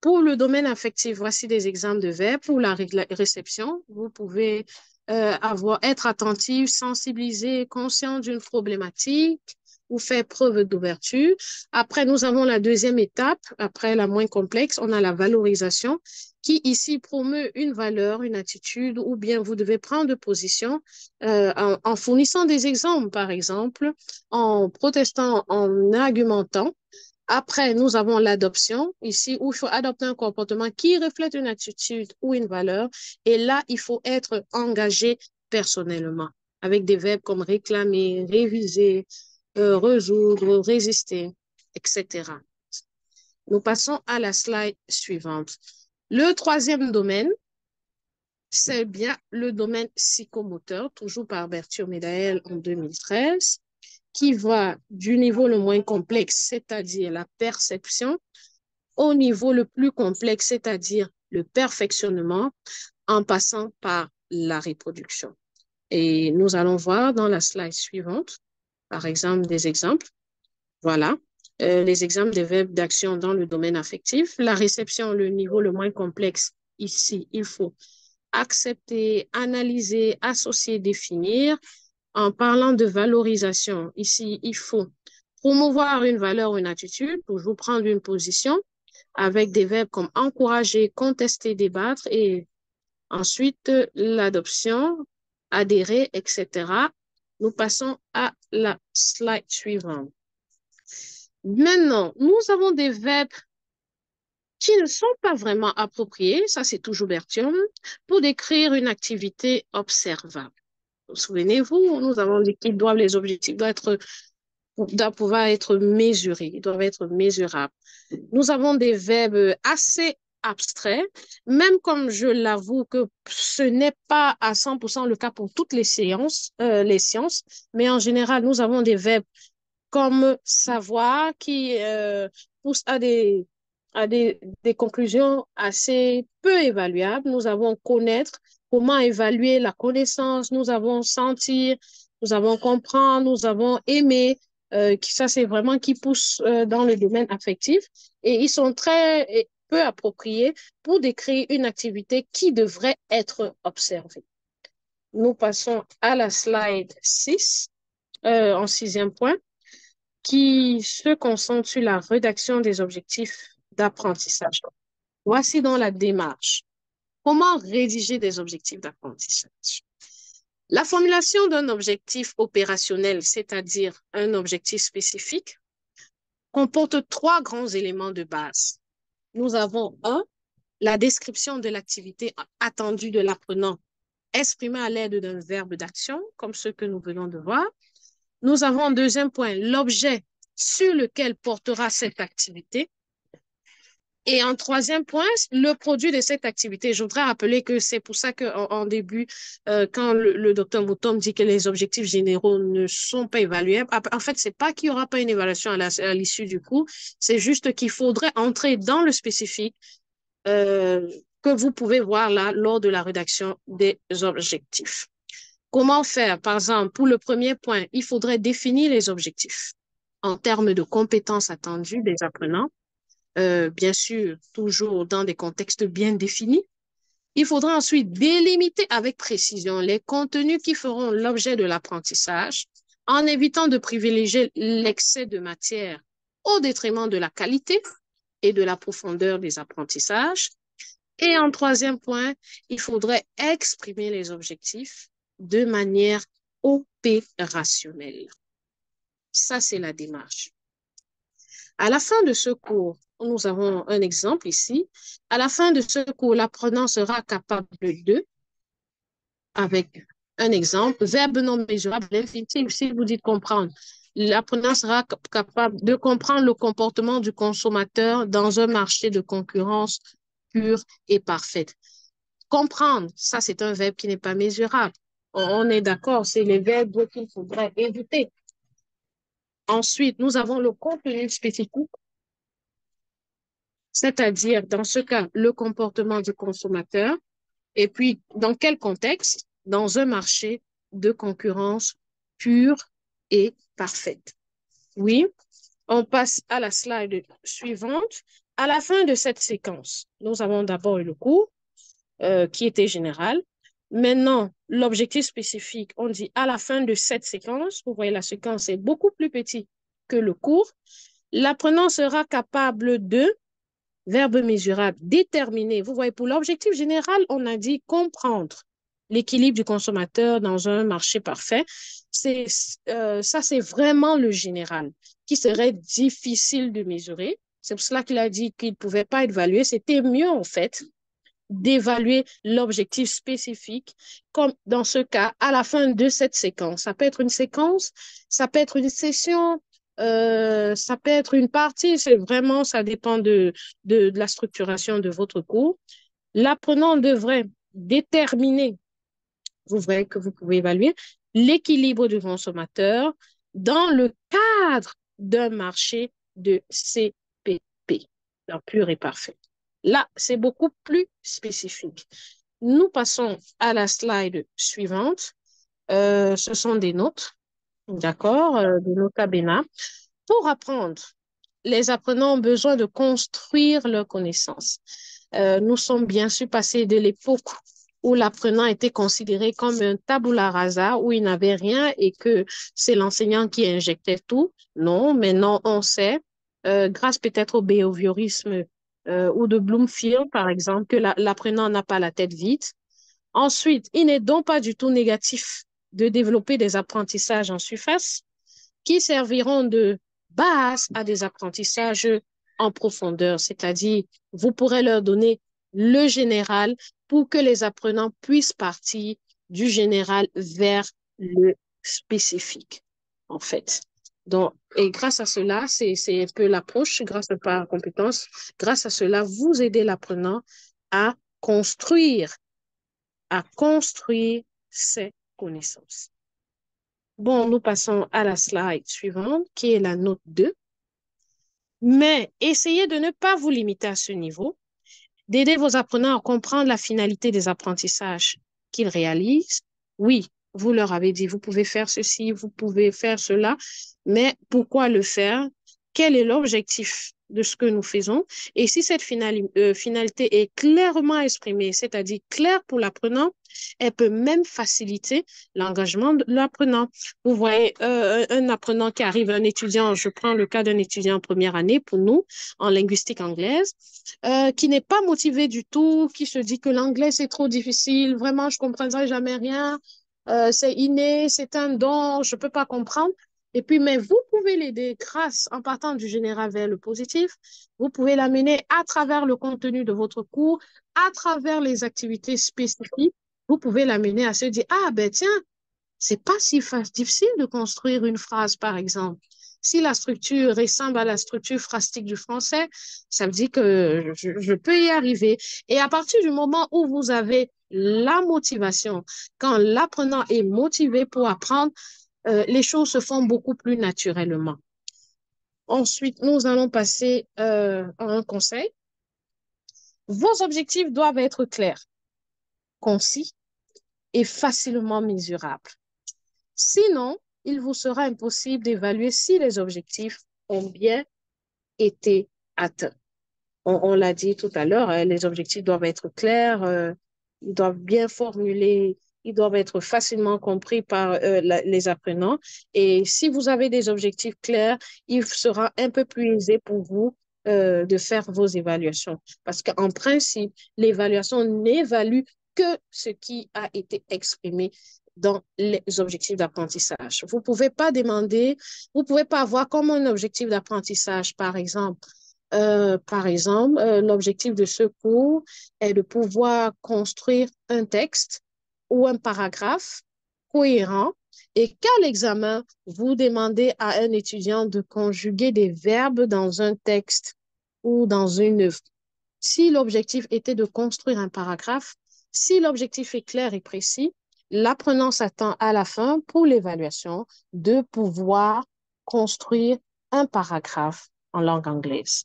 Pour le domaine affectif, voici des exemples de verbes. Pour la réception, vous pouvez être attentif, sensibilisé, conscient d'une problématique ou faire preuve d'ouverture. Après, nous avons la deuxième étape, après la moins complexe, on a la valorisation qui ici promeut une valeur, une attitude, ou bien vous devez prendre position en fournissant des exemples, par exemple, en protestant, en argumentant. Après, nous avons l'adoption, ici, où il faut adopter un comportement qui reflète une attitude ou une valeur. Et là, il faut être engagé personnellement, avec des verbes comme réclamer, réviser, résoudre, résister, etc. Nous passons à la slide suivante. Le troisième domaine, c'est bien le domaine psychomoteur, toujours par Berthiaume et Daël en 2013. Qui va du niveau le moins complexe, c'est-à-dire la perception, au niveau le plus complexe, c'est-à-dire le perfectionnement, en passant par la reproduction. Et nous allons voir dans la slide suivante, par exemple, des exemples. Voilà. les exemples des verbes d'action dans le domaine affectif. La réception, le niveau le moins complexe, ici, il faut accepter, analyser, associer, définir. En parlant de valorisation, ici, il faut promouvoir une valeur ou une attitude, toujours prendre une position avec des verbes comme encourager, contester, débattre et ensuite l'adoption, adhérer, etc. Nous passons à la slide suivante. Maintenant, nous avons des verbes qui ne sont pas vraiment appropriés, ça c'est toujours Berthiaume, pour décrire une activité observable. Souvenez-vous, nous avons dit qu'ils doivent, les objectifs doivent pouvoir être mesurés, ils doivent être mesurables. Nous avons des verbes assez abstraits, même comme je l'avoue que ce n'est pas à 100% le cas pour toutes les sciences, mais en général, nous avons des verbes comme savoir qui poussent à des conclusions assez peu évaluables. Nous avons connaître, comment évaluer la connaissance, nous avons sentir, nous avons comprendre, nous avons aimer. Ça, c'est vraiment qui pousse dans le domaine affectif et ils sont très peu appropriés pour décrire une activité qui devrait être observée. Nous passons à la slide 6, en 6e point, qui se concentre sur la rédaction des objectifs d'apprentissage. Voici donc la démarche. Comment rédiger des objectifs d'apprentissage? La formulation d'un objectif opérationnel, c'est-à-dire un objectif spécifique, comporte 3 grands éléments de base. Nous avons 1, la description de l'activité attendue de l'apprenant, exprimée à l'aide d'un verbe d'action, comme ce que nous venons de voir. Nous avons en 2e point, l'objet sur lequel portera cette activité. Et en 3e point, le produit de cette activité. Je voudrais rappeler que c'est pour ça qu'en début, quand le docteur Moutom dit que les objectifs généraux ne sont pas évaluables, en fait, c'est pas qu'il n'y aura pas une évaluation à l'issue du cours, c'est juste qu'il faudrait entrer dans le spécifique que vous pouvez voir là lors de la rédaction des objectifs. Comment faire? Par exemple, pour le 1er point, il faudrait définir les objectifs en termes de compétences attendues des apprenants. Bien sûr, toujours dans des contextes bien définis. Il faudra ensuite délimiter avec précision les contenus qui feront l'objet de l'apprentissage en évitant de privilégier l'excès de matière au détriment de la qualité et de la profondeur des apprentissages. Et en 3e point, il faudrait exprimer les objectifs de manière opérationnelle. Ça, c'est la démarche. À la fin de ce cours, nous avons un exemple ici. À la fin de ce cours, l'apprenant sera capable de, avec un exemple, verbe non mesurable, l'infinitif, si vous dites comprendre. L'apprenant sera capable de comprendre le comportement du consommateur dans un marché de concurrence pure et parfaite. Comprendre, ça c'est un verbe qui n'est pas mesurable. On est d'accord, c'est les verbes qu'il faudrait éviter. Ensuite, nous avons le contenu spécifique, c'est-à-dire, dans ce cas, le comportement du consommateur. Et puis, dans quel contexte? Dans un marché de concurrence pure et parfaite. Oui, on passe à la slide suivante. À la fin de cette séquence, nous avons d'abord eu le cours qui était général. Maintenant, l'objectif spécifique, on dit à la fin de cette séquence, vous voyez la séquence est beaucoup plus petite que le cours. L'apprenant sera capable de, verbe mesurable, déterminer. Vous voyez, pour l'objectif général, on a dit comprendre l'équilibre du consommateur dans un marché parfait. Ça, c'est vraiment le général qui serait difficile de mesurer. C'est pour cela qu'il a dit qu'il ne pouvait pas évaluer. C'était mieux, en fait, d'évaluer l'objectif spécifique, comme dans ce cas, à la fin de cette séquence. Ça peut être une séquence, ça peut être une session, ça peut être une partie, c'est vraiment, ça dépend de la structuration de votre cours. L'apprenant devrait déterminer, vous verrez que vous pouvez évaluer, l'équilibre du consommateur dans le cadre d'un marché de CPP, donc pur et parfait. Là, c'est beaucoup plus spécifique. Nous passons à la slide suivante. Ce sont des notes, d'accord, des notes à Bénin. Pour apprendre les apprenants ont besoin de construire leurs connaissances. Nous sommes bien sûr passés de l'époque où l'apprenant était considéré comme un tabula rasa, où il n'avait rien et que c'est l'enseignant qui injectait tout. Non, maintenant on sait, grâce peut-être au behaviorisme ou de Bloomfield, par exemple, que l'apprenant n'a pas la tête vide. Ensuite, il n'est donc pas du tout négatif de développer des apprentissages en surface qui serviront de base à des apprentissages en profondeur, c'est-à-dire vous pourrez leur donner le général pour que les apprenants puissent partir du général vers le spécifique, en fait. Donc, et grâce à cela, c'est un peu l'approche, grâce à la compétence, grâce à cela, vous aidez l'apprenant à construire, à construire ses connaissances. Bon, nous passons à la slide suivante, qui est la note 2. Mais essayez de ne pas vous limiter à ce niveau, d'aider vos apprenants à comprendre la finalité des apprentissages qu'ils réalisent. Oui, vous leur avez dit, vous pouvez faire ceci, vous pouvez faire cela, mais pourquoi le faire? Quel est l'objectif de ce que nous faisons? Et si cette finalité est clairement exprimée, c'est-à-dire claire pour l'apprenant, elle peut même faciliter l'engagement de l'apprenant. Vous voyez, un apprenant qui arrive, un étudiant, je prends le cas d'un étudiant en première année pour nous, en linguistique anglaise, qui n'est pas motivé du tout, qui se dit que l'anglais c'est trop difficile, vraiment je ne comprendrai jamais rien, c'est inné, c'est un don, je ne peux pas comprendre. Et puis, mais vous pouvez l'aider grâce, en partant du général vers le positif, vous pouvez l'amener à travers le contenu de votre cours, à travers les activités spécifiques, vous pouvez l'amener à se dire, ah ben tiens, c'est pas si difficile de construire une phrase, par exemple. Si la structure ressemble à la structure phrastique du français, ça veut dire que je peux y arriver. Et à partir du moment où vous avez la motivation, quand l'apprenant est motivé pour apprendre, les choses se font beaucoup plus naturellement. Ensuite, nous allons passer à un conseil. Vos objectifs doivent être clairs, concis et facilement mesurables. Sinon, il vous sera impossible d'évaluer si les objectifs ont bien été atteints. On l'a dit tout à l'heure, les objectifs doivent être clairs, ils doivent bien formuler, ils doivent être facilement compris par les apprenants. Et si vous avez des objectifs clairs, il sera un peu plus aisé pour vous de faire vos évaluations. Parce qu'en principe, l'évaluation n'évalue que ce qui a été exprimé dans les objectifs d'apprentissage. Vous pouvez pas demander, vous pouvez pas avoir comme un objectif d'apprentissage, par exemple, l'objectif de ce cours est de pouvoir construire un texte ou un paragraphe cohérent et qu'à l'examen, vous demandez à un étudiant de conjuguer des verbes dans un texte ou dans une œuvre. Si l'objectif était de construire un paragraphe, si l'objectif est clair et précis, l'apprenant s'attend à la fin pour l'évaluation de pouvoir construire un paragraphe en langue anglaise.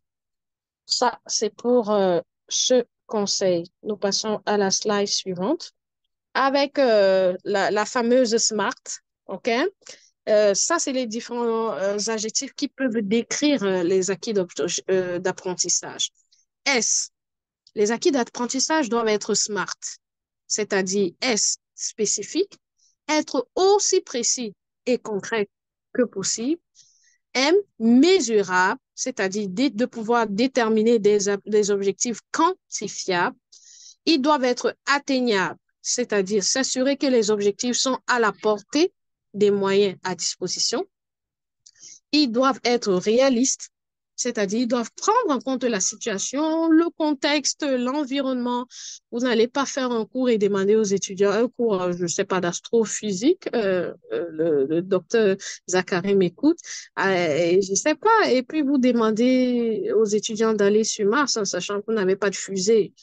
Ça, c'est pour ce conseil. Nous passons à la slide suivante avec la fameuse SMART. OK? Ça, c'est les différents adjectifs qui peuvent décrire les acquis d'apprentissage. S, les acquis d'apprentissage doivent être SMART, c'est-à-dire S, spécifique, être aussi précis et concret que possible. M, mesurable, c'est-à-dire de pouvoir déterminer des objectifs quantifiables. Ils doivent être atteignables, c'est-à-dire s'assurer que les objectifs sont à la portée des moyens à disposition. Ils doivent être réalistes, c'est-à-dire ils doivent prendre en compte la situation, le contexte, l'environnement. Vous n'allez pas faire un cours et demander aux étudiants un cours, je ne sais pas, d'astrophysique. Le docteur Zachary m'écoute. Je ne sais pas. Et puis, vous demandez aux étudiants d'aller sur Mars en sachant que vous n'avez pas de fusée.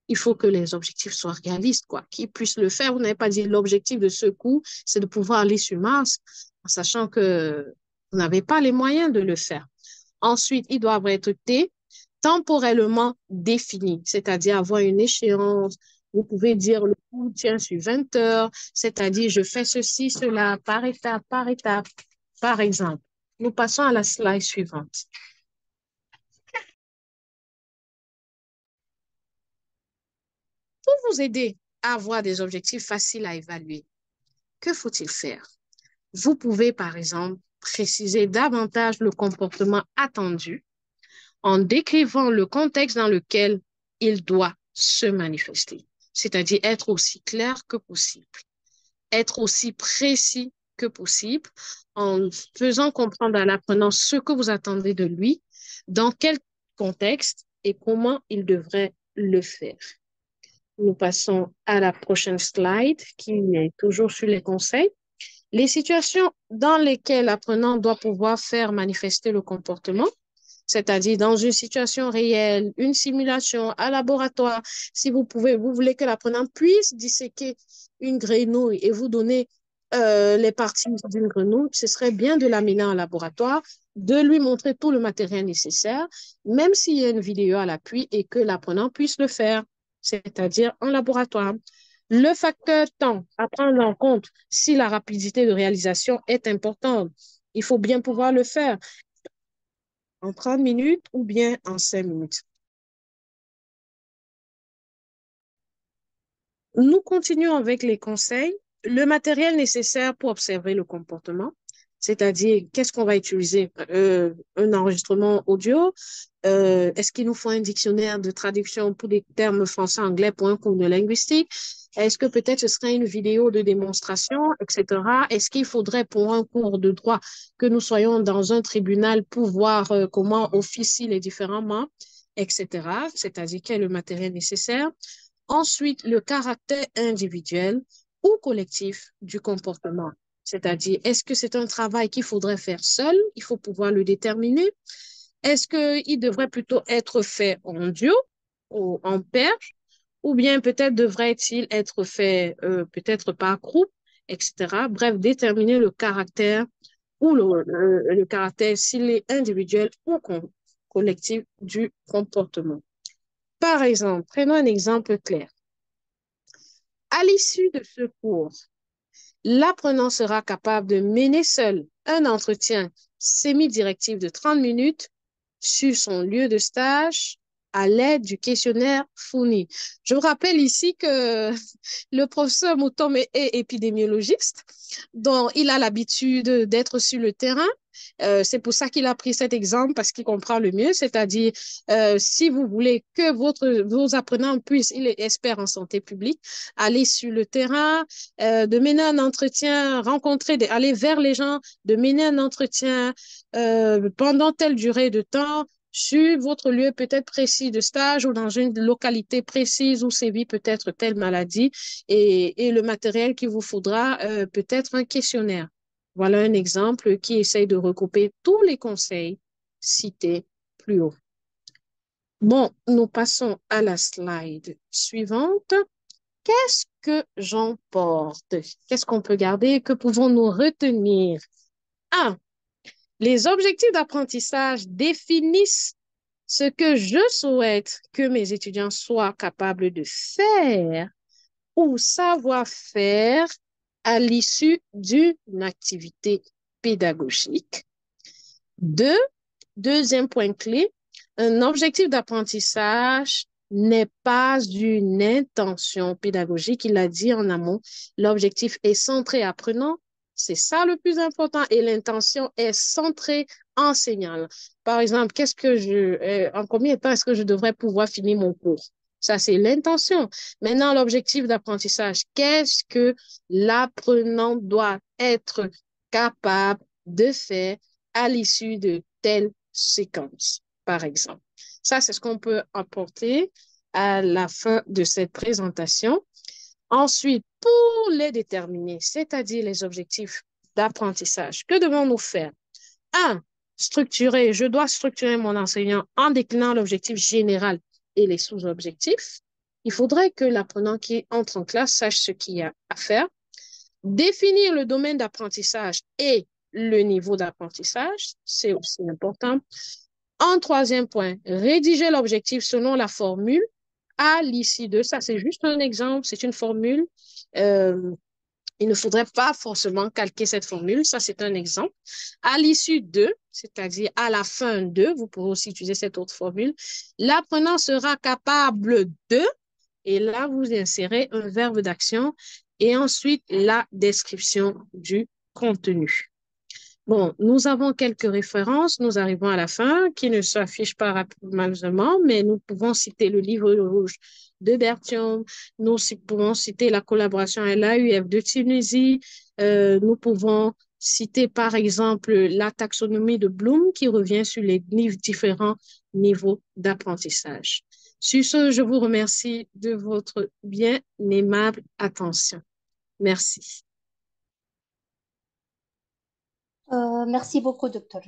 Il faut que les objectifs soient réalistes, quoi, qu'ils puissent le faire. Vous n'avez pas dit l'objectif de ce cours, c'est de pouvoir aller sur Mars en sachant que vous n'avez pas les moyens de le faire. Ensuite, ils doivent être temporellement définis, c'est-à-dire avoir une échéance. Vous pouvez dire le cours tient sur 20 heures, c'est-à-dire je fais ceci, cela, par étape, par exemple. Nous passons à la slide suivante. vous aider à avoir des objectifs faciles à évaluer, que faut-il faire? Vous pouvez, par exemple, préciser davantage le comportement attendu en décrivant le contexte dans lequel il doit se manifester, c'est-à-dire être aussi clair que possible, être aussi précis que possible, en faisant comprendre à l'apprenant ce que vous attendez de lui, dans quel contexte et comment il devrait le faire. Nous passons à la prochaine slide qui est toujours sur les conseils. Les situations dans lesquelles l'apprenant doit pouvoir faire manifester le comportement, c'est-à-dire dans une situation réelle, une simulation, un laboratoire, si vous voulez que l'apprenant puisse disséquer une grenouille et vous donner les parties d'une grenouille, ce serait bien de l'amener en laboratoire, de lui montrer tout le matériel nécessaire, même s'il y a une vidéo à l'appui et que l'apprenant puisse le faire, c'est-à-dire en laboratoire. Le facteur temps à prendre en compte si la rapidité de réalisation est importante. Il faut bien pouvoir le faire en 30 minutes ou bien en 5 minutes. Nous continuons avec les conseils. Le matériel nécessaire pour observer le comportement, c'est-à-dire qu'est-ce qu'on va utiliser? Un enregistrement audio? Est-ce qu'il nous faut un dictionnaire de traduction pour des termes français-anglais pour un cours de linguistique? Est-ce que peut-être ce serait une vidéo de démonstration, etc.? Est-ce qu'il faudrait pour un cours de droit que nous soyons dans un tribunal pour voir comment officient les différents membres, etc.? C'est-à-dire quel est le matériel nécessaire? Ensuite, le caractère individuel ou collectif du comportement. C'est-à-dire, est-ce que c'est un travail qu'il faudrait faire seul? Il faut pouvoir le déterminer. Est-ce qu'il devrait plutôt être fait en duo ou en paire? Ou bien peut-être devrait-il être fait peut-être par groupe, etc. Bref, déterminer le caractère ou le caractère, s'il est individuel ou collectif du comportement. Par exemple, prenons un exemple clair. À l'issue de ce cours, l'apprenant sera capable de mener seul un entretien semi-directif de 30 minutes sur son lieu de stage à l'aide du questionnaire fourni. Je vous rappelle ici que le professeur Moutom est épidémiologiste, donc il a l'habitude d'être sur le terrain. C'est pour ça qu'il a pris cet exemple, parce qu'il comprend le mieux, c'est-à-dire si vous voulez que vos apprenants puissent, il est expert en santé publique, aller sur le terrain, de mener un entretien, aller vers les gens, de mener un entretien pendant telle durée de temps, sur votre lieu peut-être précis de stage ou dans une localité précise où sévit peut-être telle maladie et le matériel qu'il vous faudra, peut-être un questionnaire. Voilà un exemple qui essaye de recouper tous les conseils cités plus haut. Bon, nous passons à la slide suivante. Qu'est-ce que j'emporte? Qu'est-ce qu'on peut garder? Que pouvons-nous retenir? 1. Les objectifs d'apprentissage définissent ce que je souhaite que mes étudiants soient capables de faire ou savoir faire à l'issue d'une activité pédagogique. 2. Deuxième point clé, un objectif d'apprentissage n'est pas une intention pédagogique. Il l'a dit en amont, l'objectif est centré apprenant. C'est ça le plus important. Et l'intention est centrée enseignant. Par exemple, en combien de temps est-ce que je devrais pouvoir finir mon cours? Ça, c'est l'intention. Maintenant, l'objectif d'apprentissage, qu'est-ce que l'apprenant doit être capable de faire à l'issue de telle séquence, par exemple. Ça, c'est ce qu'on peut apporter à la fin de cette présentation. Ensuite, pour les déterminer, c'est-à-dire les objectifs d'apprentissage, que devons-nous faire? 1. Je dois structurer mon enseignant en déclinant l'objectif général et les sous-objectifs. Il faudrait que l'apprenant qui entre en classe sache ce qu'il y a à faire. Définir le domaine d'apprentissage et le niveau d'apprentissage, c'est aussi important. En troisième point, rédiger l'objectif selon la formule à l'issue de ça. C'est juste un exemple, c'est une formule. Il ne faudrait pas forcément calquer cette formule. Ça, c'est un exemple. À l'issue de, c'est-à-dire à la fin de, vous pourrez aussi utiliser cette autre formule. L'apprenant sera capable de Et là, vous insérez un verbe d'action et ensuite la description du contenu. Bon, nous avons quelques références, nous arrivons à la fin, qui ne s'affichent pas malheureusement, mais nous pouvons citer le livre rouge de Berthiaume, pouvons citer la collaboration à l'AUF de Tunisie, nous pouvons citer par exemple la taxonomie de Bloom qui revient sur les différents niveaux d'apprentissage. Sur ce, je vous remercie de votre bien aimable attention. Merci. Merci beaucoup, docteur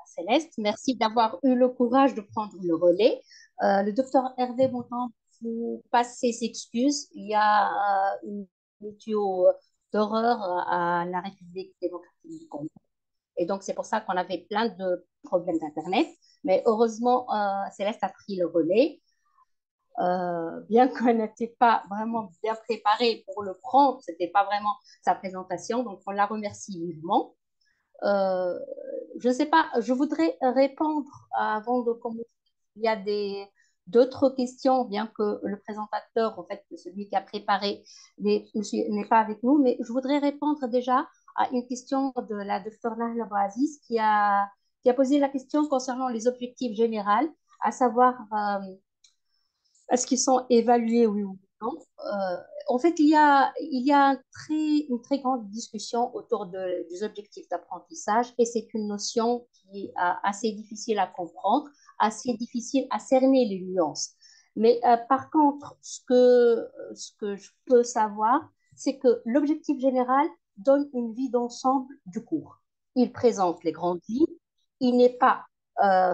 Céleste. Merci d'avoir eu le courage de prendre le relais. Le docteur Hervé Bontemps vous passe ses excuses. Il y a une météo d'horreur à la République démocratique du Congo. Et donc, c'est pour ça qu'on avait plein de problèmes d'Internet. Mais heureusement, Céleste a pris le relais. Bien qu'on n'était pas vraiment bien préparé pour le prendre, ce n'était pas vraiment sa présentation. Donc, on la remercie vivement. Je ne sais pas, je voudrais répondre avant de commencer. Il y a d'autres questions, bien que le présentateur, en fait, celui qui a préparé, n'est pas avec nous, mais je voudrais répondre déjà à une question de la docteure Nahla Bouaziz qui a posé la question concernant les objectifs généraux, à savoir est-ce qu'ils sont évalués, oui ou non? En fait, il y a une très grande discussion autour des objectifs d'apprentissage et c'est une notion qui est assez difficile à comprendre, assez difficile à cerner les nuances. Mais par contre, ce que je peux savoir, c'est que l'objectif général donne une vue d'ensemble du cours. Il présente les grandes lignes, il n'est pas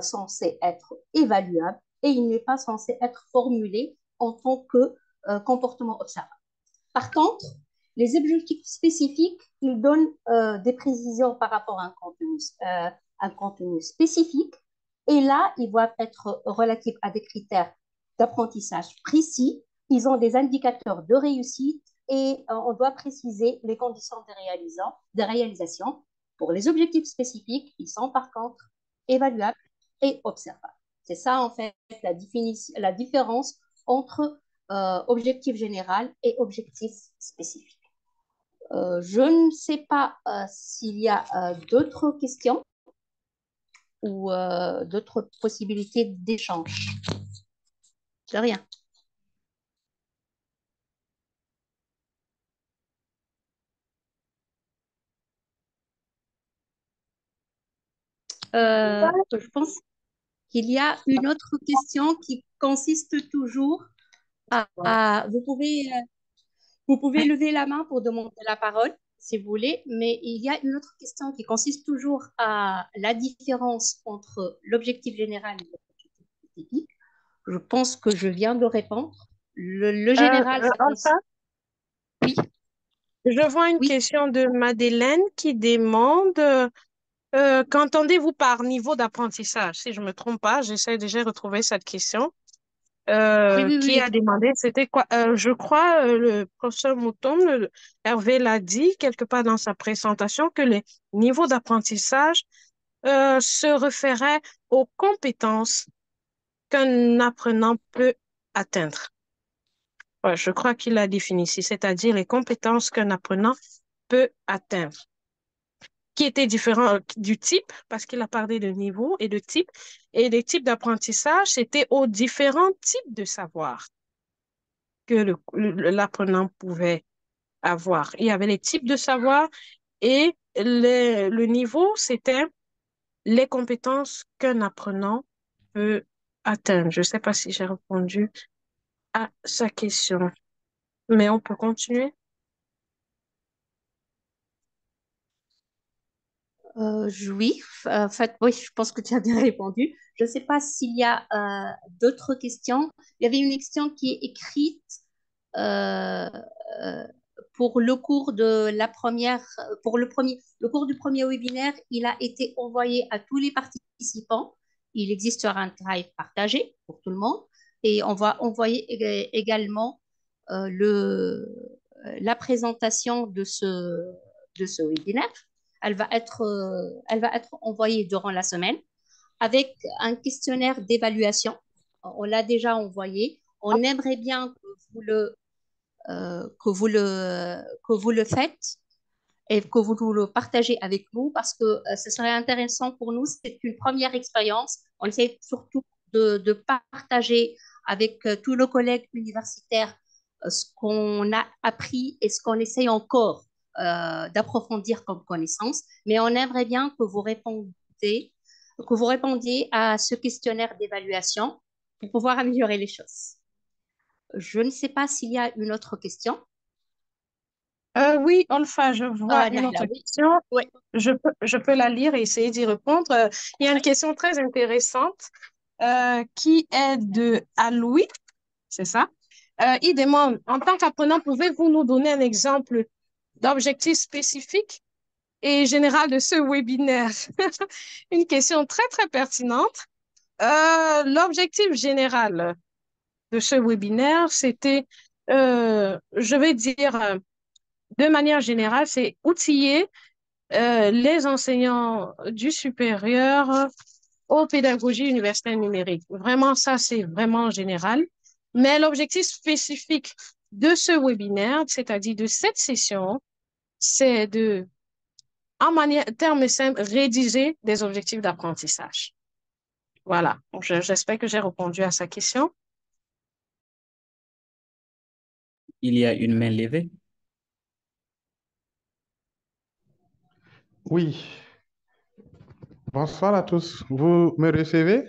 censé être évaluable et il n'est pas censé être formulé en tant que comportement observable. Par contre, les objectifs spécifiques, ils donnent des précisions par rapport à un contenu spécifique et là, ils doivent être relatifs à des critères d'apprentissage précis. Ils ont des indicateurs de réussite et on doit préciser les conditions de réalisation. Pour les objectifs spécifiques, ils sont par contre évaluables et observables. C'est ça, en fait, la différence entre objectif général et objectif spécifique. Je ne sais pas s'il y a d'autres questions ou d'autres possibilités d'échange. De rien. Je pense qu'il y a une autre question qui consiste toujours vous pouvez lever la main pour demander la parole, si vous voulez, mais il y a une autre question qui consiste toujours à la différence entre l'objectif général et l'objectif spécifique. Je pense que je viens de répondre. Le général, ça consiste... Enfin, Oui. je vois une question de Madeleine qui demande qu'entendez-vous par niveau d'apprentissage? Si je ne me trompe pas, j'essaie déjà de retrouver cette question. Qui a demandé, c'était quoi? Je crois le professeur Mouton, Hervé l'a dit quelque part dans sa présentation, que les niveaux d'apprentissage se référaient aux compétences qu'un apprenant peut atteindre. Ouais, je crois qu'il l'a défini ici, c'est-à-dire les compétences qu'un apprenant peut atteindre, qui étaient différents du type, parce qu'il a parlé de niveau et de type, et les types d'apprentissage, c'était aux différents types de savoir que l'apprenant pouvait avoir. Il y avait les types de savoir et le niveau, c'était les compétences qu'un apprenant peut atteindre. Je ne sais pas si j'ai répondu à sa question, mais on peut continuer. Oui, en fait, oui, je pense que tu as bien répondu. Je ne sais pas s'il y a d'autres questions. Il y avait une question qui est écrite euh, euh, pour le cours de la première, le cours du premier webinaire. Il a été envoyé à tous les participants. Il existe sur un drive partagé pour tout le monde. Et on va envoyer également la présentation de ce webinaire. Elle va être envoyée durant la semaine avec un questionnaire d'évaluation. On l'a déjà envoyé. On aimerait bien que que vous le faites et que vous le partagez avec nous parce que ce serait intéressant pour nous. C'est une première expérience. On essaie surtout de partager avec tous nos collègues universitaires ce qu'on a appris et ce qu'on essaye encore d'approfondir comme connaissance. Mais on aimerait bien que vous répondiez à ce questionnaire d'évaluation pour pouvoir améliorer les choses. Je ne sais pas s'il y a une autre question. Oui, Olfa, je vois une Nahla, autre oui. question. Oui. Je peux la lire et essayer d'y répondre. Il y a une question très intéressante qui est de Aloui, c'est ça? Il demande, en tant qu'apprenant, pouvez-vous nous donner un exemple d'objectif spécifique et général de ce webinaire? Une question très, très pertinente. L'objectif général de ce webinaire, c'était, je vais dire, de manière générale, c'est outiller les enseignants du supérieur aux pédagogies universitaires numériques. Vraiment, ça, c'est vraiment général. Mais l'objectif spécifique de ce webinaire, c'est-à-dire de cette session, c'est de, en manière, termes simples, rédiger des objectifs d'apprentissage. Voilà. Donc, j'espère que j'ai répondu à sa question. Il y a une main levée. Oui. Bonsoir à tous. Vous me recevez?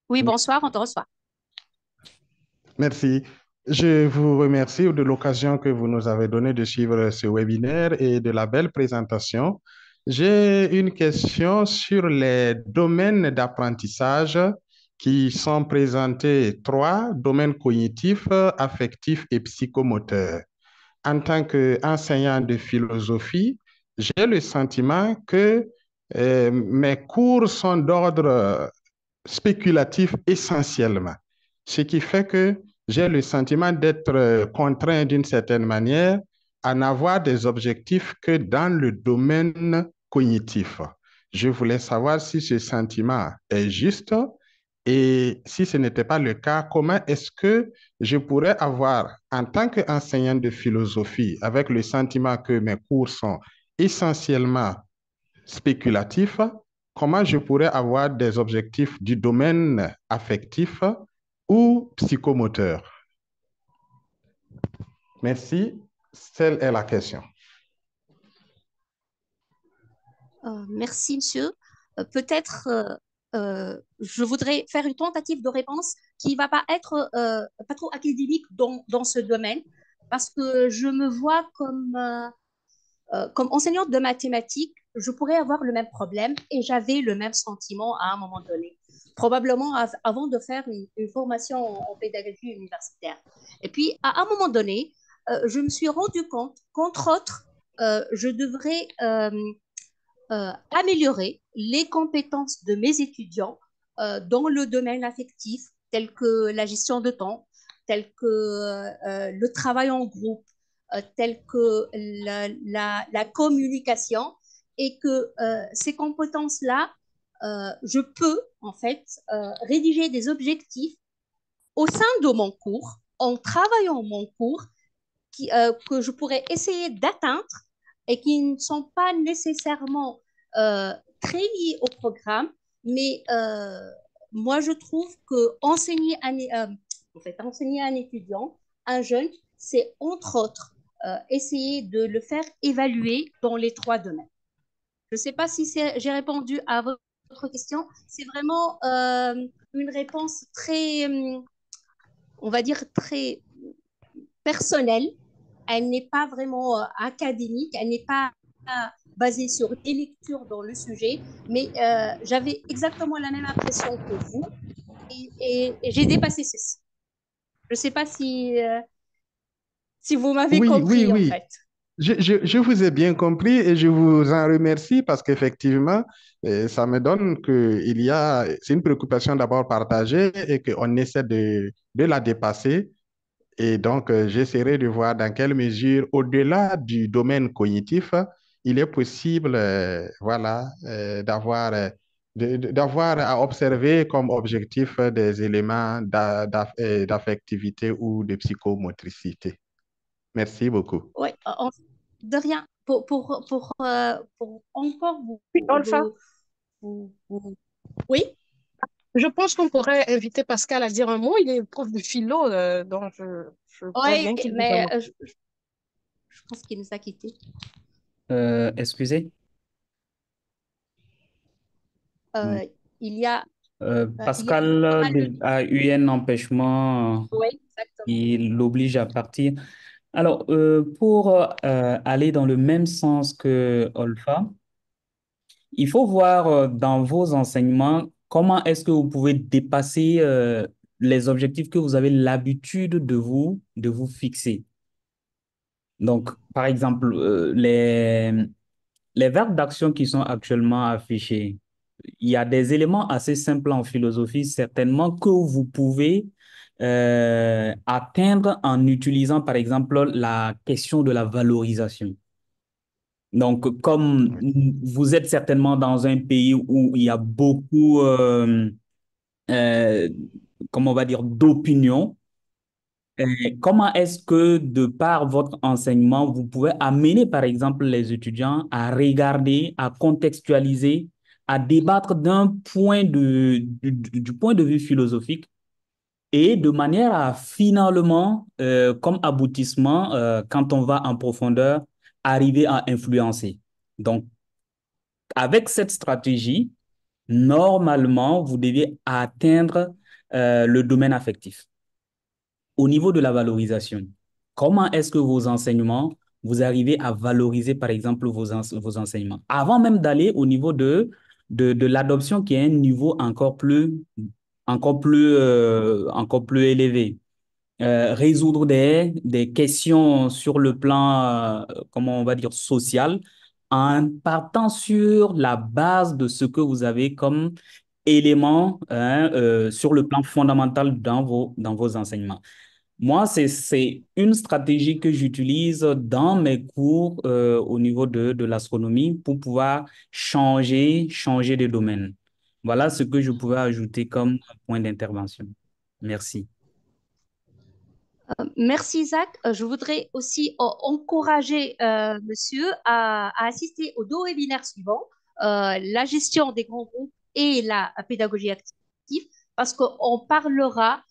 Oui, Oui. bonsoir, on te reçoit. Merci. Je vous remercie de l'occasion que vous nous avez donnée de suivre ce webinaire et de la belle présentation. J'ai une question sur les domaines d'apprentissage qui sont présentés, 3 domaines cognitifs, affectifs et psychomoteurs. En tant qu'enseignant de philosophie, j'ai le sentiment que mes cours sont d'ordre spéculatif essentiellement, ce qui fait que j'ai le sentiment d'être contraint d'une certaine manière à n'avoir des objectifs que dans le domaine cognitif. Je voulais savoir si ce sentiment est juste et si ce n'était pas le cas, comment est-ce que je pourrais avoir, en tant qu'enseignant de philosophie, avec le sentiment que mes cours sont essentiellement spéculatifs, comment je pourrais avoir des objectifs du domaine affectif ou psychomoteur? Merci. Telle est la question. Merci, monsieur. Peut-être je voudrais faire une tentative de réponse qui ne va pas être pas trop académique dans ce domaine, parce que je me vois comme enseignante de mathématiques, je pourrais avoir le même problème et j'avais le même sentiment à un moment donné, probablement avant de faire une formation en pédagogie universitaire. Et puis, à un moment donné, je me suis rendu compte qu'entre autres, je devrais améliorer les compétences de mes étudiants dans le domaine affectif, tel que la gestion de temps, tel que le travail en groupe, tel que la communication, et que ces compétences-là, je peux en fait rédiger des objectifs au sein de mon cours, en travaillant mon cours, que je pourrais essayer d'atteindre et qui ne sont pas nécessairement très liés au programme, mais moi je trouve que enseigner à un étudiant, un jeune, c'est entre autres essayer de le faire évaluer dans les 3 domaines. Je ne sais pas si j'ai répondu à votre question. C'est vraiment une réponse très, on va dire, très personnelle. Elle n'est pas vraiment académique, elle n'est pas basée sur des lectures dans le sujet, mais j'avais exactement la même impression que vous et j'ai dépassé ceci. Je ne sais pas si vous m'avez compris en fait. Je vous ai bien compris et je vous en remercie parce qu'effectivement, ça me donne c'est une préoccupation d'abord partagée et qu'on essaie de la dépasser. Et donc, j'essaierai de voir dans quelle mesure, au-delà du domaine cognitif, il est possible, voilà, d'avoir d'avoir à observer comme objectif des éléments d'affectivité ou de psychomotricité. Merci beaucoup. Oui, de rien. Pour encore Oui, Olfa, Oui, je pense qu'on pourrait inviter Pascal à dire un mot. Il est prof de philo, donc je crois oui, bien qu'il dise un mais mot. je pense qu'il nous a quittés. Excusez. Euh, il y a, Pascal il y aura le... a eu un empêchement Oui, exactement. qui l'oblige à partir. Alors, pour aller dans le même sens que Olfa, il faut voir dans vos enseignements comment est-ce que vous pouvez dépasser les objectifs que vous avez l'habitude de vous fixer. Donc, par exemple, les verbes d'action qui sont actuellement affichés, il y a des éléments assez simples en philosophie, certainement, que vous pouvez atteindre en utilisant, par exemple, la question de la valorisation. Donc, comme vous êtes certainement dans un pays où il y a beaucoup, euh, comment on va dire, d'opinions, comment est-ce que, de par votre enseignement, vous pouvez amener, par exemple, les étudiants à regarder, à contextualiser, à débattre du point de vue philosophique et de manière à finalement, comme aboutissement, quand on va en profondeur, arriver à influencer. Donc, avec cette stratégie, normalement, vous devez atteindre le domaine affectif. Au niveau de la valorisation, comment est-ce que vos enseignements, vous arrivez à valoriser, par exemple, vos enseignements, avant même d'aller au niveau de l'adoption qui est un niveau encore plus élevé. Résoudre des questions sur le plan, comment on va dire, social, en partant sur la base de ce que vous avez comme élément hein, sur le plan fondamental dans vos enseignements. Moi, c'est une stratégie que j'utilise dans mes cours au niveau de l'astronomie pour pouvoir changer de domaine. Voilà ce que je pouvais ajouter comme point d'intervention. Merci. Merci Isaac. Je voudrais aussi encourager monsieur à assister aux deux webinaires suivants, la gestion des grands groupes et la pédagogie active, parce qu'on parlera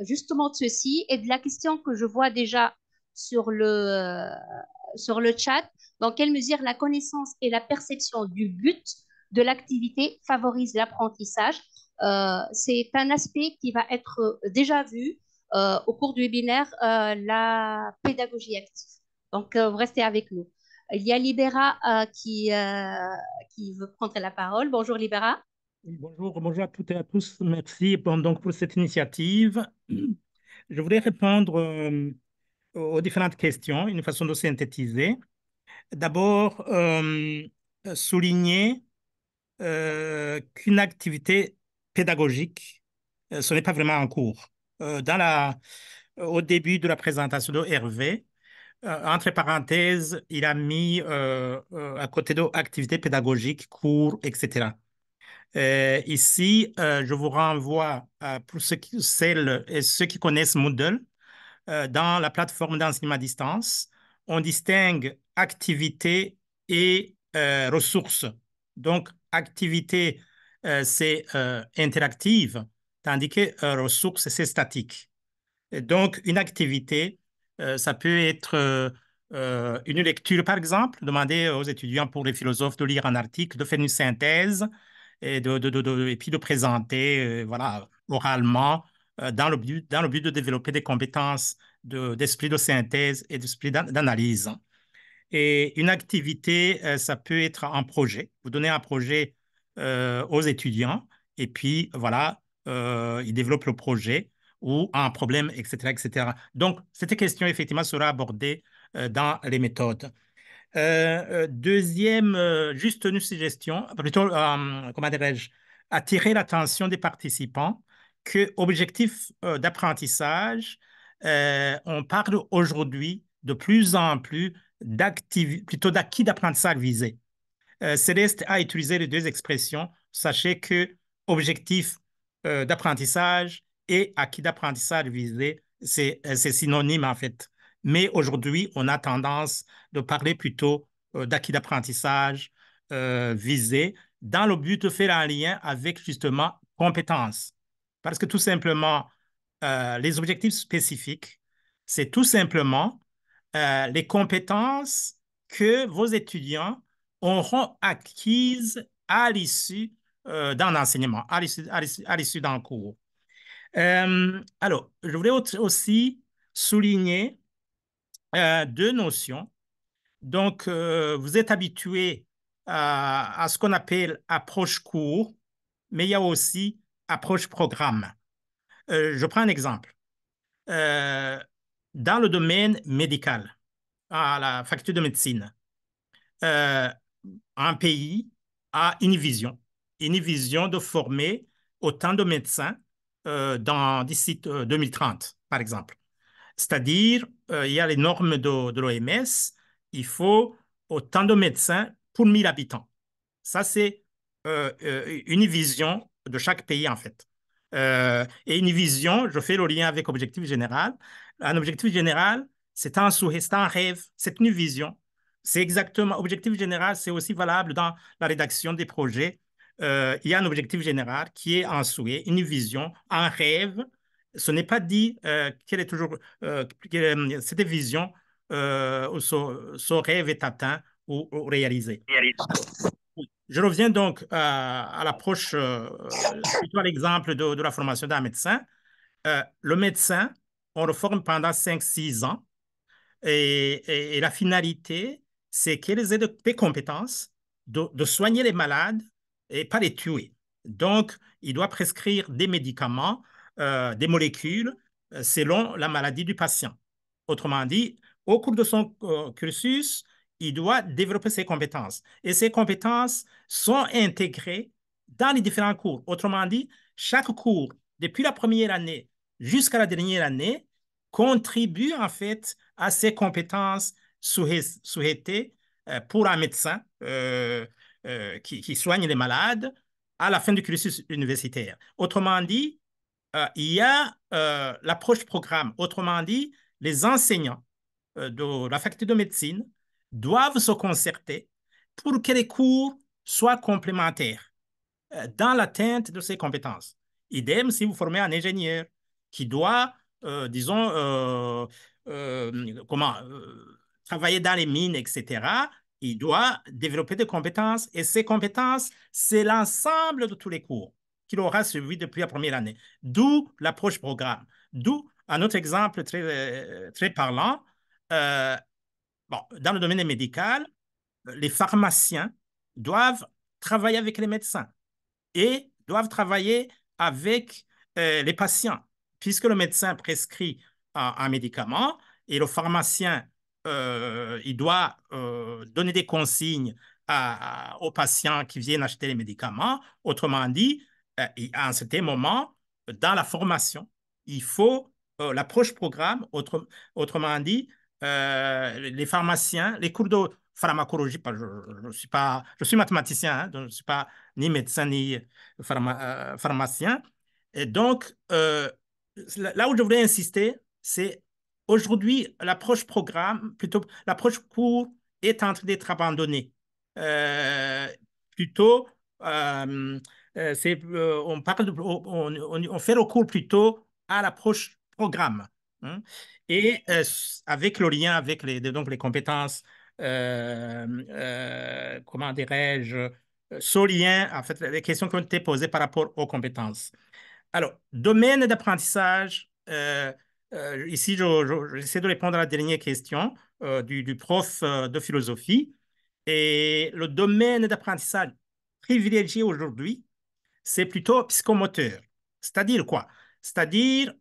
justement de ceci et de la question que je vois déjà sur le chat. Dans quelle mesure la connaissance et la perception du but de l'activité favorisent l'apprentissage? C'est un aspect qui va être déjà vu au cours du webinaire la pédagogie active. Donc, vous restez avec nous. Il y a Libera qui veut prendre la parole. Bonjour Libera. Bonjour à toutes et à tous. Merci donc pour cette initiative. Je voudrais répondre aux différentes questions, une façon de synthétiser. D'abord, souligner qu'une activité pédagogique, ce n'est pas vraiment en cours. Au début de la présentation de Hervé, entre parenthèses, il a mis à côté de activité pédagogique, cours, etc. Ici, je vous renvoie pour celles et ceux qui connaissent Moodle, dans la plateforme d'enseignement à distance, on distingue activité et ressources. Donc, activité, c'est interactive, tandis que ressources, c'est statique. Et donc, une activité, ça peut être une lecture, par exemple, demander aux étudiants pour les philosophes de lire un article, de faire une synthèse et, et puis de présenter voilà, oralement dans le but de développer des compétences d'esprit de synthèse et d'esprit d'analyse. Et une activité, ça peut être un projet. Vous donnez un projet aux étudiants et puis voilà, ils développent le projet ou un problème, etc., etc. Donc, cette question, effectivement, sera abordée dans les méthodes. Deuxième, juste une suggestion, plutôt, comment dirais-je, attirer l'attention des participants que objectif d'apprentissage, on parle aujourd'hui de plus en plus plutôt d'acquis d'apprentissage visé. Céleste a utilisé les deux expressions Sachez que objectif d'apprentissage et acquis d'apprentissage visé, c'est synonyme en fait. Mais aujourd'hui, on a tendance de parler plutôt d'acquis d'apprentissage visé dans le but de faire un lien avec justement compétences. Parce que tout simplement, les objectifs spécifiques, c'est tout simplement les compétences que vos étudiants auront acquises à l'issue d'un enseignement, à l'issue d'un cours. Alors, je voulais aussi souligner deux notions. Donc, vous êtes habitué à ce qu'on appelle approche cours, mais il y a aussi approche programme. Je prends un exemple. Euh, Dans le domaine médical, à la faculté de médecine, euh, un pays a une vision de former autant de médecins d'ici 2030, par exemple. C'est-à-dire, il y a les normes de l'OMS, il faut autant de médecins pour 1000 habitants. Ça, c'est une vision de chaque pays, en fait. Et une vision, je fais le lien avec objectif général. Un objectif général, c'est un souhait, c'est un rêve, c'est une vision. C'est exactement, objectif général, c'est aussi valable dans la rédaction des projets. Il y a un objectif général qui est un souhait, une vision, un rêve. Ce n'est pas dit quelle est toujours cette vision ou ce rêve est atteint ou réalisé. Alors, je reviens donc à l'approche, plutôt à l'exemple de la formation d'un médecin. Le médecin, on le forme pendant 5 6 ans et la finalité, c'est qu'ils aient des compétences de soigner les malades et pas les tuer. Donc, il doit prescrire des médicaments, des molécules, selon la maladie du patient. Autrement dit, au cours de son cursus, il doit développer ses compétences. Et ces compétences sont intégrées dans les différents cours. Autrement dit, chaque cours, depuis la première année jusqu'à la dernière année, contribue en fait à ces compétences souhaitées pour un médecin qui soigne les malades à la fin du cursus universitaire. Autrement dit, il y a l'approche programme. Autrement dit, les enseignants de la faculté de médecine doivent se concerter pour que les cours soient complémentaires dans l'atteinte de ces compétences. Idem si vous formez un ingénieur qui doit, disons, travailler dans les mines, etc., il doit développer des compétences et ces compétences, c'est l'ensemble de tous les cours qu'il aura suivi depuis la première année. D'où l'approche programme. D'où un autre exemple très parlant. Euh, bon, dans le domaine médical, les pharmaciens doivent travailler avec les médecins et doivent travailler avec les patients, puisque le médecin prescrit un médicament et le pharmacien, il doit donner des consignes aux patients qui viennent acheter les médicaments. Autrement dit, à un certain moment, dans la formation, il faut l'approche programme, autrement dit, les pharmaciens, les cours de pharmacologie, je suis mathématicien, hein, donc je ne suis pas ni médecin ni pharmacien. Et donc, là où je voulais insister, c'est aujourd'hui, l'approche programme, plutôt l'approche cours est en train d'être abandonnée. Euh, Plutôt, on parle on fait recours plutôt à l'approche programme. Hein, et avec le lien avec donc les compétences, comment dirais-je, ce lien, en fait, les questions qui ont été posées par rapport aux compétences. Alors, domaine d'apprentissage, ici, j'essaie de répondre à la dernière question du prof de philosophie. Et le domaine d'apprentissage privilégié aujourd'hui, c'est plutôt psychomoteur. C'est-à-dire quoi? C'est-à-dire,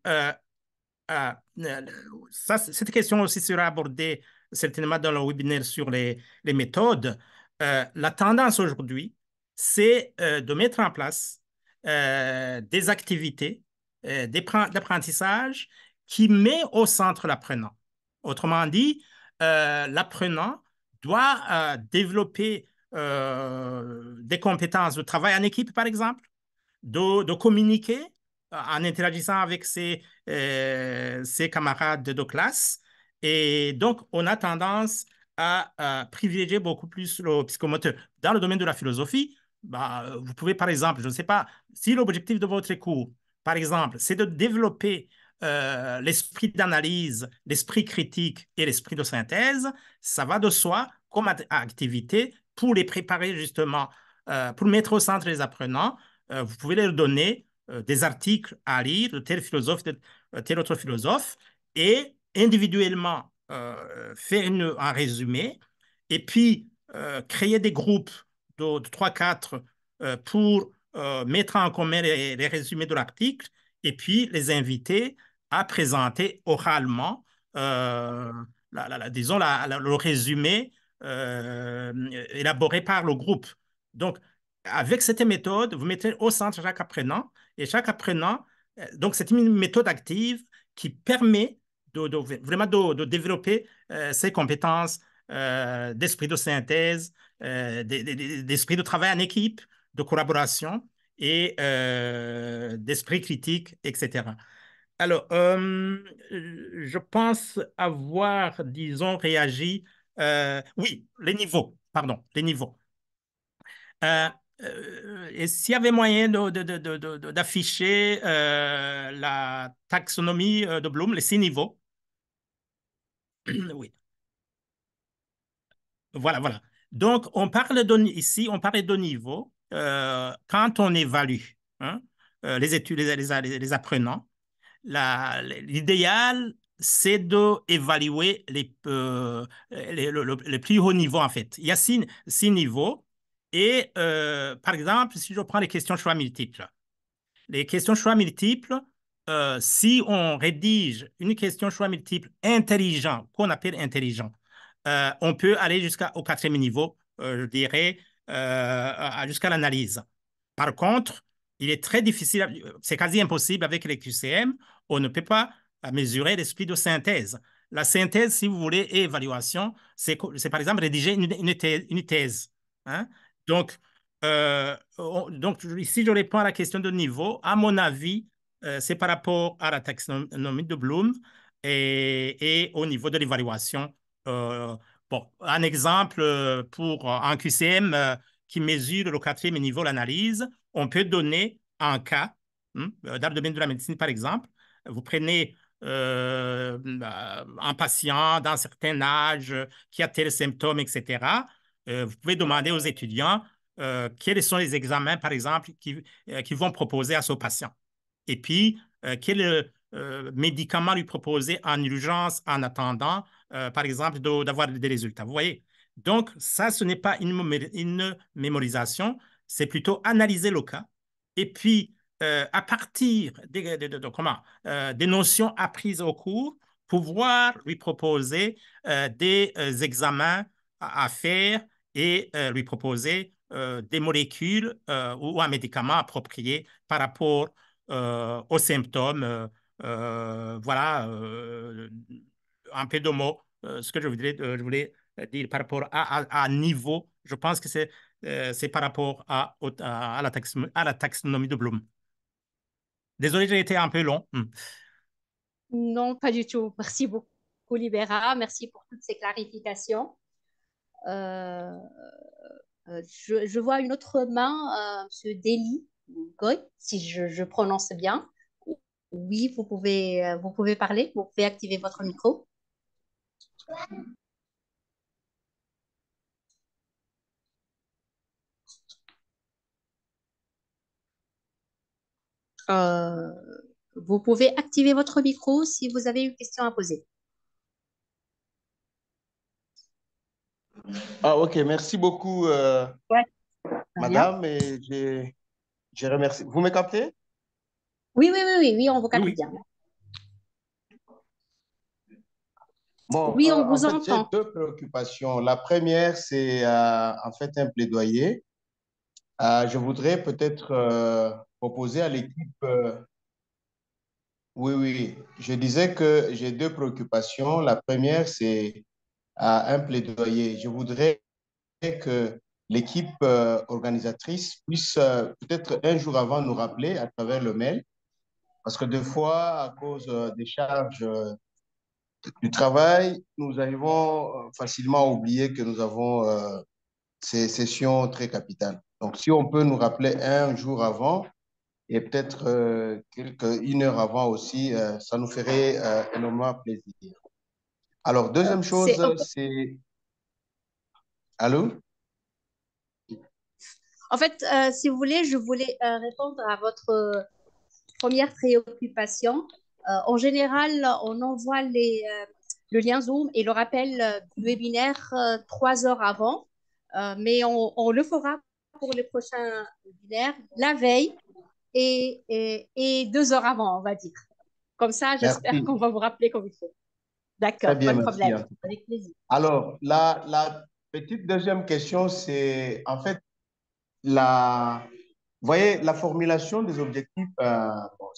cette question aussi sera abordée certainement dans le webinaire sur les méthodes. La tendance aujourd'hui, c'est de mettre en place des activités d'apprentissage qui met au centre l'apprenant. Autrement dit, l'apprenant doit développer des compétences de travail en équipe, par exemple, de communiquer en interagissant avec ses camarades de classe. Et donc, on a tendance à privilégier beaucoup plus le psychomoteur. Dans le domaine de la philosophie, bah, vous pouvez, par exemple, je ne sais pas, si l'objectif de votre cours, par exemple, c'est de développer l'esprit d'analyse, l'esprit critique et l'esprit de synthèse, ça va de soi comme activité pour les préparer justement, pour mettre au centre les apprenants. Vous pouvez leur donner des articles à lire de tel philosophe, de tel autre philosophe, et individuellement faire un résumé, et puis créer des groupes de 3-4 pour mettre en commun les résumés de l'article, et puis les inviter à présenter oralement, disons, le résumé élaboré par le groupe. Donc, avec cette méthode, vous mettez au centre chaque apprenant, et chaque apprenant, donc c'est une méthode active qui permet vraiment de développer ses compétences d'esprit de synthèse, d'esprit de travail en équipe, de collaboration et d'esprit critique, etc. Alors, je pense avoir, disons, réagi. Oui, les niveaux, pardon, les niveaux. Euh, et s'il y avait moyen d'afficher la taxonomie de Bloom, les 6 niveaux. Oui, voilà, voilà. Donc, ici, on parle de niveaux quand on évalue hein, les études, les apprenants. L'idéal, c'est d'évaluer les plus hauts niveaux, en fait. Il y a six niveaux. Et, par exemple, si je prends les questions choix multiples, les questions choix multiples, si on rédige une question choix multiple intelligent, qu'on appelle intelligent, on peut aller jusqu'au 4e niveau, je dirais, jusqu'à l'analyse. Par contre, il est très difficile, c'est quasi impossible avec les QCM, on ne peut pas mesurer l'esprit de synthèse. La synthèse, si vous voulez, et évaluation, c'est par exemple rédiger une thèse. Hein? Donc, donc, ici, je réponds à la question de niveau. À mon avis, c'est par rapport à la taxonomie de Bloom et au niveau de l'évaluation. Bon, un exemple pour un QCM qui mesure le 4e niveau, l'analyse, on peut donner un cas, dans le domaine de la médecine, par exemple. Vous prenez un patient d'un certain âge qui a tel symptôme, etc. Vous pouvez demander aux étudiants quels sont les examens, par exemple, qu'ils vont proposer à ce patient. Et puis, quel médicament lui proposer en urgence en attendant, par exemple, d'avoir des résultats. Vous voyez? Donc, ça, ce n'est pas une mémorisation, c'est plutôt analyser le cas. Et puis, à partir des notions apprises au cours, pouvoir lui proposer des examens à faire et lui proposer des molécules ou un médicament approprié par rapport aux symptômes. Voilà, un peu de mots, ce que je voulais dire par rapport à niveau. Je pense que c'est par rapport à la taxonomie de Bloom. Désolé, j'ai été un peu long. Non, pas du tout. Merci beaucoup, Libera. Merci pour toutes ces clarifications. Euh, je vois une autre main, Monsieur Deli Goy, si je prononce bien. Oui, vous pouvez parler, vous pouvez activer votre micro. Euh, Vous pouvez activer votre micro si vous avez une question à poser. Ah, ok, merci beaucoup, Ouais, très bien. madame, et je remercie. Vous me captez? Oui, on vous Oui, capte oui. bien. Bon, Oui, on en vous fait, j'ai entend. deux préoccupations. La première, c'est en fait un plaidoyer. Je voudrais peut-être proposer à l'équipe. Oui, oui, je disais que j'ai deux préoccupations. La première, c'est un plaidoyer. Je voudrais que l'équipe organisatrice puisse peut-être un jour avant nous rappeler à travers le mail, parce que des fois, à cause des charges du travail, nous arrivons facilement à oublier que nous avons ces sessions très capitales. Donc, si on peut nous rappeler un jour avant et peut-être une heure avant aussi, ça nous ferait énormément plaisir. Alors, deuxième chose, c'est... Allô? En fait, si vous voulez, je voulais répondre à votre première préoccupation. En général, on envoie le lien Zoom et le rappel du webinaire 3 heures avant, mais on le fera pour le prochain webinaire la veille et 2 heures avant, on va dire. Comme ça, j'espère Merci. qu'on va vous rappeler comme il faut. Très D'accord, bien, pas de merci. problème. Avec plaisir. Alors, la petite deuxième question, c'est en fait vous voyez, la formulation des objectifs, bon,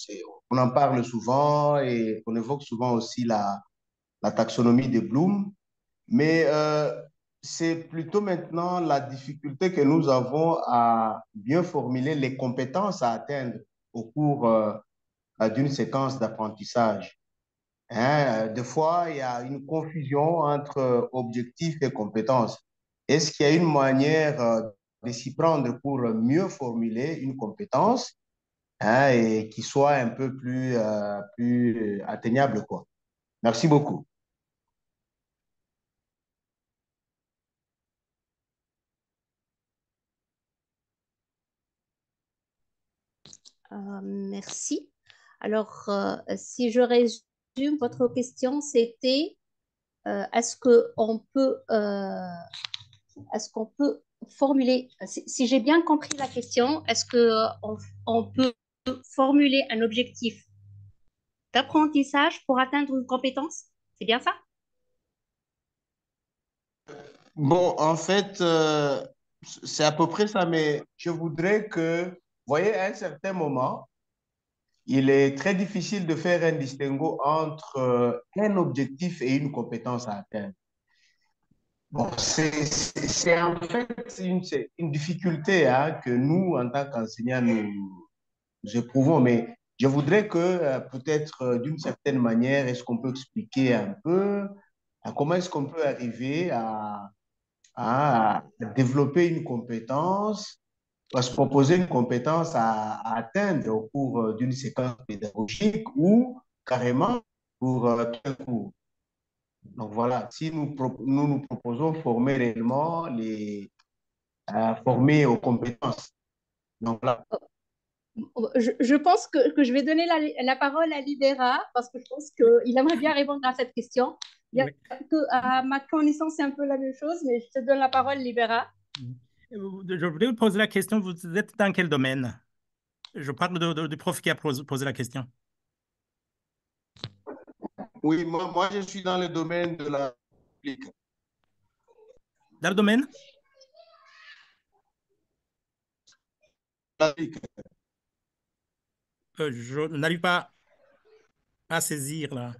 on en parle souvent et on évoque souvent aussi la taxonomie de Bloom, mais c'est plutôt maintenant la difficulté que nous avons à bien formuler les compétences à atteindre au cours d'une séquence d'apprentissage. Hein, des fois, il y a une confusion entre objectifs et compétences. Est-ce qu'il y a une manière de s'y prendre pour mieux formuler une compétence, hein, et qui soit un peu plus atteignable, quoi? Merci beaucoup. Merci. Alors, si je résume, votre question, c'était est-ce qu'on peut formuler, si j'ai bien compris la question, est-ce qu'on peut formuler un objectif d'apprentissage pour atteindre une compétence? C'est bien ça? Bon, en fait, c'est à peu près ça, mais je voudrais que, vous voyez, à un certain moment, il est très difficile de faire un distinguo entre un objectif et une compétence à atteindre. Bon, c'est en fait c'est une difficulté, hein, que nous, en tant qu'enseignants, nous éprouvons, mais je voudrais que peut-être d'une certaine manière, est-ce qu'on peut expliquer un peu comment est-ce qu'on peut arriver à développer une compétence, à se proposer une compétence à atteindre au cours d'une séquence pédagogique ou carrément pour tout un cours. Donc voilà, si nous proposons former réellement former aux compétences. Donc là, Je pense que je vais donner la parole à Libera parce que je pense qu'il aimerait bien répondre à cette question. Bien Oui. que, à ma connaissance, c'est un peu la même chose, mais je te donne la parole, Libera. Je voulais vous poser la question, vous êtes dans quel domaine? Je parle du prof qui a posé la question. oui, moi, je suis dans le domaine de la publique. Dans le domaine? Je n'arrive pas à saisir là.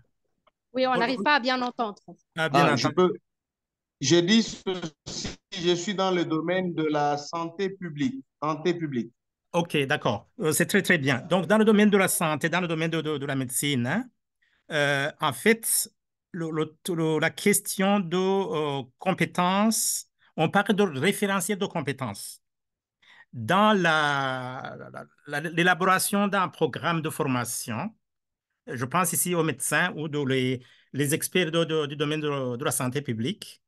Oui, on n'arrive pas à bien entendre. Ah, bien entendu. Je dis ceci, je suis dans le domaine de la santé publique. Santé publique. OK, d'accord. C'est très, très bien. Donc, dans le domaine de la santé, dans le domaine de la médecine, hein, en fait, la question de compétences, on parle de référentiel de compétences. Dans l'élaboration d'un programme de formation, je pense ici aux médecins ou les experts du domaine de la santé publique,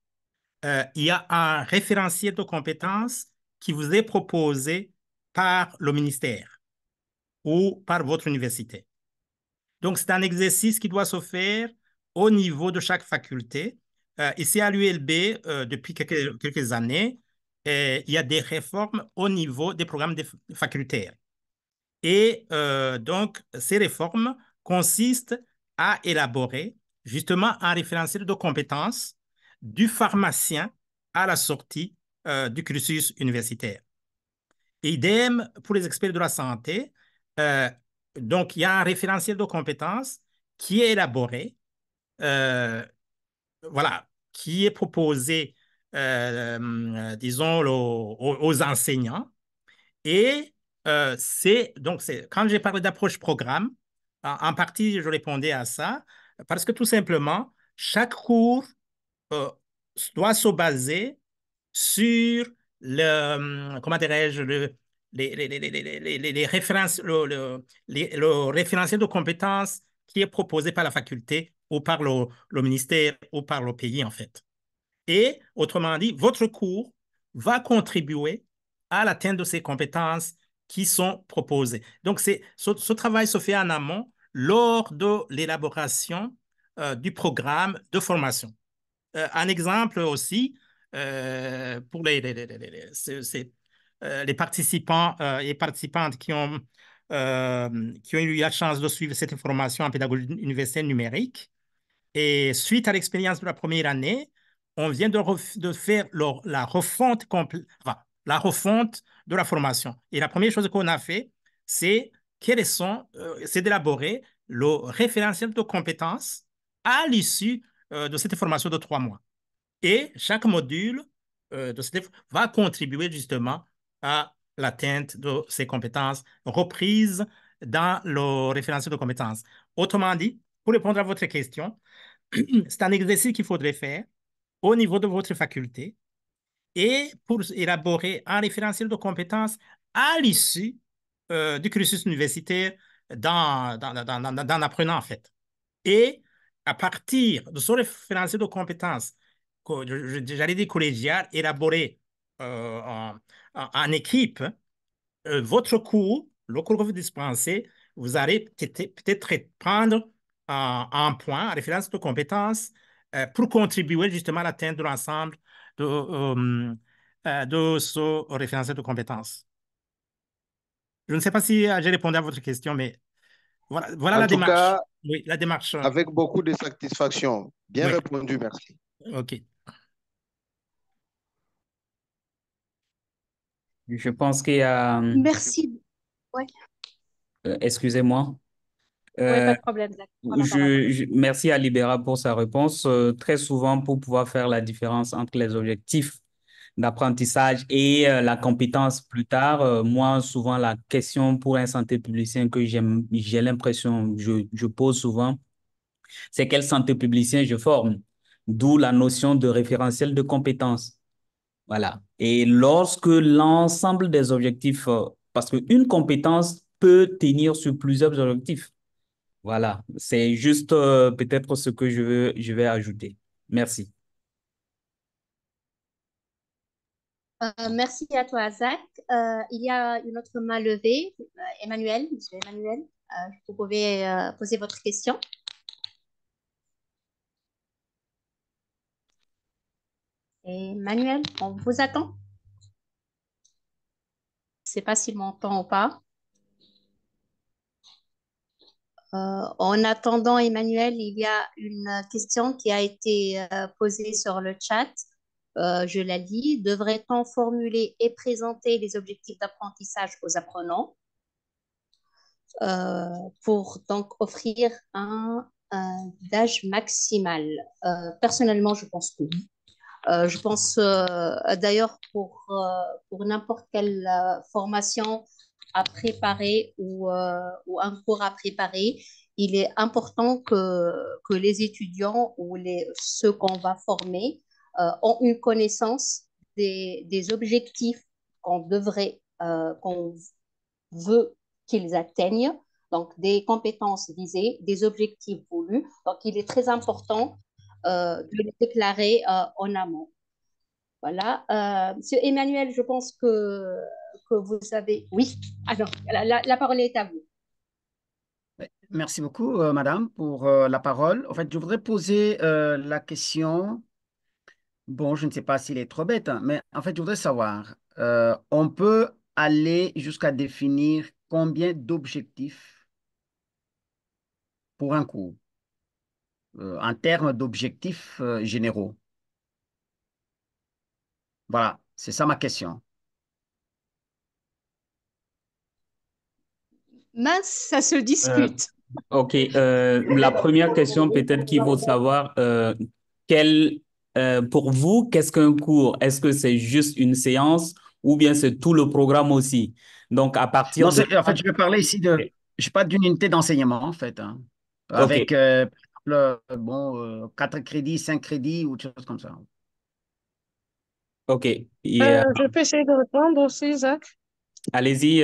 il y a un référentiel de compétences qui vous est proposé par le ministère ou par votre université. Donc, c'est un exercice qui doit se faire au niveau de chaque faculté. Ici à l'ULB, depuis quelques années, il y a des réformes au niveau des programmes facultaires. Et donc, ces réformes consistent à élaborer justement un référentiel de compétences du pharmacien à la sortie du cursus universitaire. Idem pour les experts de la santé. euh, donc, il y a un référentiel de compétences qui est élaboré, voilà, qui est proposé disons, aux enseignants. Et quand j'ai parlé d'approche programme, en partie, je répondais à ça, parce que tout simplement, chaque cours euh, doit se baser sur comment dirais-je, les références, le référentiel de compétences qui est proposé par la faculté ou par le ministère ou par le pays, en fait. Et, autrement dit, votre cours va contribuer à l'atteinte de ces compétences qui sont proposées. Donc, ce travail se fait en amont lors de l'élaboration du programme de formation. Un exemple aussi, pour les participants et participantes qui ont eu la chance de suivre cette formation en pédagogie universitaire numérique. Et suite à l'expérience de la première année, on vient de faire la refonte de la formation. Et la première chose qu'on a fait, c'est c'est d'élaborer le référentiel de compétences à l'issue de cette formation de 3 mois. Et chaque module va contribuer justement à l'atteinte de ces compétences reprises dans le référentiel de compétences. Autrement dit, pour répondre à votre question, c'est un exercice qu'il faudrait faire au niveau de votre faculté et pour élaborer un référentiel de compétences à l'issue du cursus universitaire d'un apprenant, en fait. Et à partir de ce référentiel de compétences, j'allais dire collégial, élaboré en équipe, votre cours, le cours que vous dispensez, vous allez peut-être prendre un point, en référence de compétences, pour contribuer justement à l'atteinte de l'ensemble de ce référentiel de compétences. Je ne sais pas si j'ai répondu à votre question, mais voilà En la tout démarche. cas, Oui, la démarche. avec beaucoup de satisfaction. Bien Oui. répondu, merci. OK. Je pense qu'il y a... Merci. Oui, excusez-moi. ouais, Euh, pas de problème, Zach. Prends la parole. merci à Libera pour sa réponse. Très souvent, pour pouvoir faire la différence entre les objectifs d'apprentissage et la compétence plus tard, moi, souvent, la question pour un santé publicien que j'ai l'impression, je pose souvent, c'est quel santé publicien je forme, d'où la notion de référentiel de compétences. Voilà. Et lorsque l'ensemble des objectifs, parce qu'une compétence peut tenir sur plusieurs objectifs. Voilà. C'est juste peut-être ce que je vais ajouter. Merci. Merci à toi, Zach. Il y a une autre main levée. Emmanuel, monsieur Emmanuel, vous pouvez poser votre question. Emmanuel, on vous attend. Je ne sais pas s'il m'entend ou pas. En attendant, Emmanuel, il y a une question qui a été posée sur le chat. Je la lis. Devrait-on formuler et présenter les objectifs d'apprentissage aux apprenants pour donc offrir un âge maximal? Personnellement, je pense que oui. Je pense d'ailleurs pour n'importe quelle formation à préparer ou un cours à préparer, il est important que les étudiants ou ceux qu'on va former ont une connaissance des objectifs qu'on veut qu'ils atteignent, donc des compétences visées, des objectifs voulus. Donc, il est très important de les déclarer en amont. Voilà. Monsieur Emmanuel, je pense que vous savez. Oui, alors, la parole est à vous. Merci beaucoup, madame, pour la parole. En fait, je voudrais poser la question. Bon, je ne sais pas s'il est trop bête, hein, mais en fait, je voudrais savoir, on peut aller jusqu'à définir combien d'objectifs pour un cours, en termes d'objectifs généraux. Voilà, c'est ça ma question. Mince, ça se discute. OK. La première question, peut-être qu'il faut savoir quel Pour vous, qu'est-ce qu'un cours? Est-ce que c'est juste une séance ou bien c'est tout le programme aussi? Donc, à Non, partir de en là, fait, je vais parler ici je pas d'une unité d'enseignement, en fait, hein, OK. avec, par exemple, bon, 4 crédits, 5 crédits ou des choses comme ça. OK. Et, Je peux essayer de répondre aussi, Isaac. allez-y.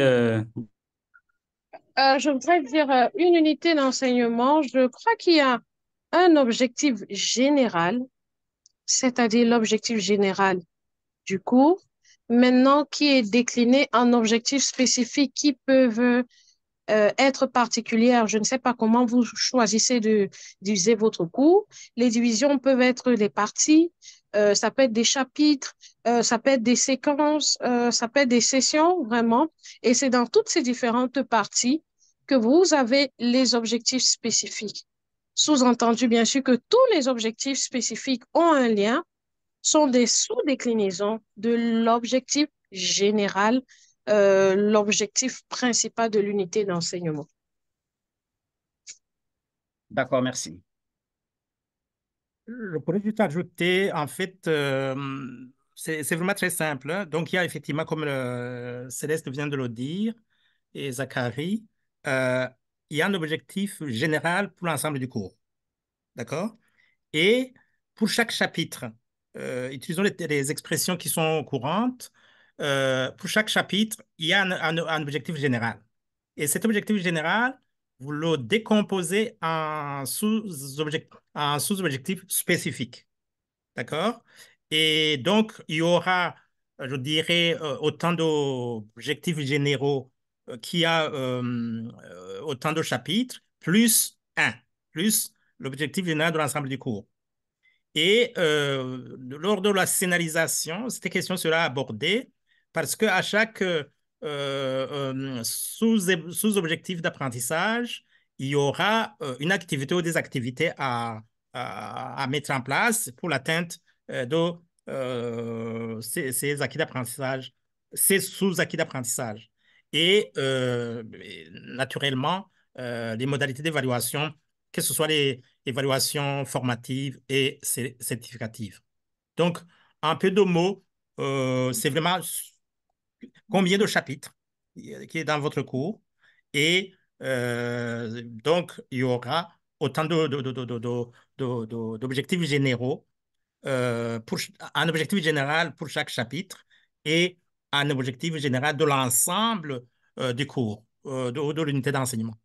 Je voudrais dire une unité d'enseignement. Je crois qu'il y a un objectif général, c'est-à-dire l'objectif général du cours, maintenant qui est décliné en objectifs spécifiques qui peuvent être particulières. Je ne sais pas comment vous choisissez de diviser votre cours. Les divisions peuvent être des parties, ça peut être des chapitres, ça peut être des séquences, ça peut être des sessions, vraiment. Et c'est dans toutes ces différentes parties que vous avez les objectifs spécifiques. Sous-entendu, bien sûr, que tous les objectifs spécifiques ont un lien, sont des sous-déclinaisons de l'objectif général, l'objectif principal de l'unité d'enseignement. D'accord, merci. Je pourrais juste ajouter, en fait, c'est vraiment très simple, hein. Donc, il y a effectivement, comme Céleste vient de le dire, et Zachary, euh, il y a un objectif général pour l'ensemble du cours. D'accord? Et pour chaque chapitre, utilisons les expressions qui sont courantes. Pour chaque chapitre, il y a un objectif général. Et cet objectif général, vous le décomposez en sous-objectifs spécifiques. D'accord? Et donc, il y aura, je dirais, autant d'objectifs généraux qu'il y a autant de chapitres, plus un, plus l'objectif général de l'ensemble du cours. Et lors de la scénarisation, cette question sera abordée parce qu'à chaque sous-objectif d'apprentissage, il y aura une activité ou des activités à mettre en place pour l'atteinte de ces acquis d'apprentissage, ces sous-acquis d'apprentissage. Et naturellement, les modalités d'évaluation, que ce soit les évaluation formative et certificative. Donc, en peu de mots, c'est vraiment combien de chapitres qui est dans votre cours et donc il y aura autant d'objectifs généraux un objectif général pour chaque chapitre et un objectif général de l'ensemble du cours, de l'unité d'enseignement.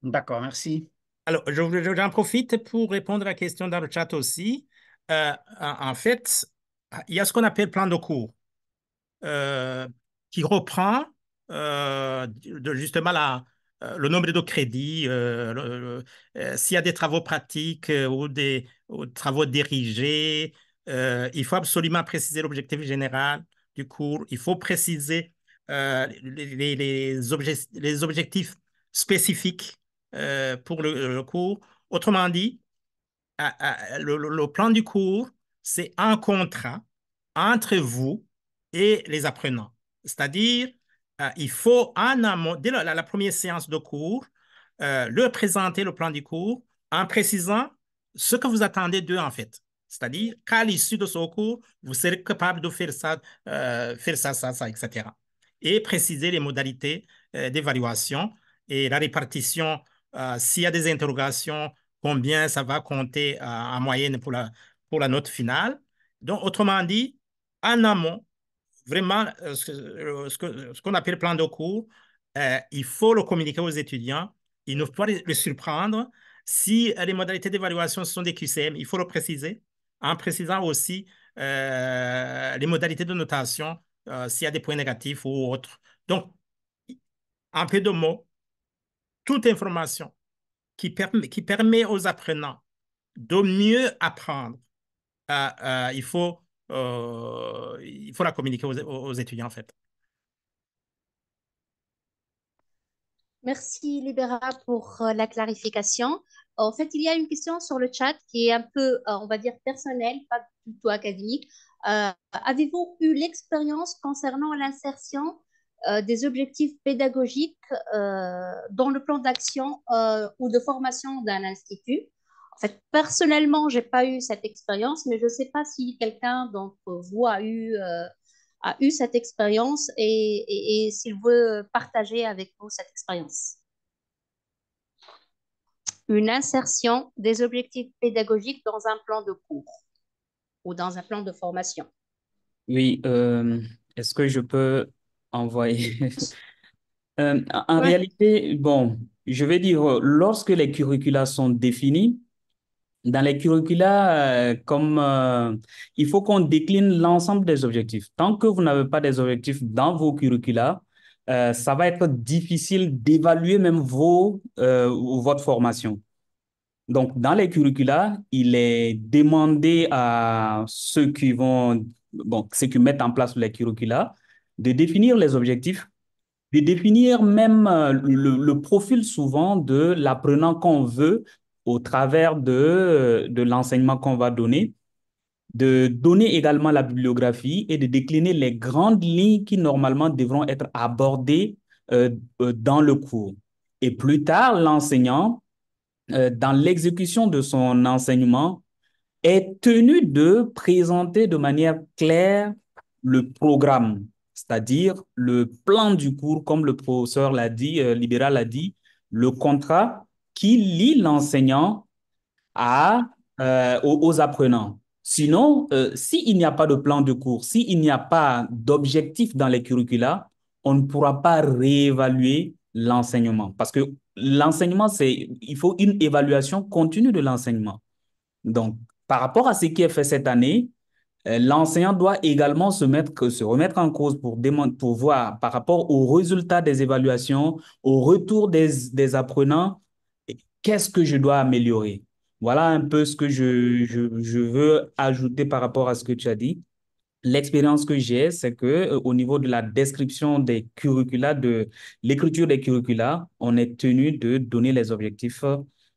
D'accord, merci. Alors, j'en profite pour répondre à la question dans le chat aussi. En fait, il y a ce qu'on appelle plan de cours euh, qui reprend justement le nombre de crédits, s'il y a des travaux pratiques ou travaux dirigés, il faut absolument préciser l'objectif général du cours. Il faut préciser les objectifs spécifiques pour le cours. Autrement dit, le plan du cours, c'est un contrat entre vous et les apprenants. C'est-à-dire, il faut en amont, dès la première séance de cours, leur présenter le plan du cours en précisant ce que vous attendez d'eux en fait. C'est-à-dire qu'à l'issue de ce cours, vous serez capable de faire ça, etc. Et préciser les modalités d'évaluation et la répartition, s'il y a des interrogations, combien ça va compter en moyenne pour la note finale. Donc, autrement dit, en amont, vraiment, ce qu'on appelle plan de cours, il faut le communiquer aux étudiants. Il ne faut pas les surprendre. Si les modalités d'évaluation sont des QCM, il faut le préciser, en précisant aussi les modalités de notation, s'il y a des points négatifs ou autres. Donc, en peu de mots, toute information qui permet aux apprenants de mieux apprendre, il faut la communiquer aux étudiants, en fait. Merci Libera pour la clarification. En fait, il y a une question sur le chat qui est un peu, on va dire, personnelle, pas du tout académique. Avez-vous eu l'expérience concernant l'insertion des objectifs pédagogiques dans le plan d'action ou de formation d'un institut? En fait, personnellement, j'ai pas eu cette expérience, mais je sais pas si quelqu'un d'entre vous a eu cette expérience et s'il veut partager avec vous cette expérience. Une insertion des objectifs pédagogiques dans un plan de cours ou dans un plan de formation. Oui, est-ce que je peux envoyer? En Ouais. réalité, bon, je vais dire, lorsque les curricula sont définis, dans les curricula, il faut qu'on décline l'ensemble des objectifs. Tant que vous n'avez pas des objectifs dans vos curricula, ça va être difficile d'évaluer même votre formation. Donc, dans les curricula, il est demandé à ceux qui mettent en place les curricula, de définir les objectifs, de définir même le profil souvent de l'apprenant qu'on veut au travers de l'enseignement qu'on va donner, de donner également la bibliographie et de décliner les grandes lignes qui normalement devront être abordées dans le cours. Et plus tard, l'enseignant, dans l'exécution de son enseignement, est tenu de présenter de manière claire le programme, c'est-à-dire le plan du cours, comme le professeur l'a dit, Libéral l'a dit, le contrat qui lie l'enseignant aux apprenants. Sinon, s'il n'y a pas de plan de cours, s'il n'y a pas d'objectif dans les curricula, on ne pourra pas réévaluer l'enseignement parce que l'enseignement, il faut une évaluation continue de l'enseignement. Donc, par rapport à ce qui est fait cette année, l'enseignant doit également se remettre en cause pour voir par rapport aux résultats des évaluations, au retour des apprenants, qu'est-ce que je dois améliorer. Voilà un peu ce que je veux ajouter par rapport à ce que tu as dit. L'expérience que j'ai, c'est que au niveau de la description des curricula, de l'écriture des curricula, on est tenu de donner les objectifs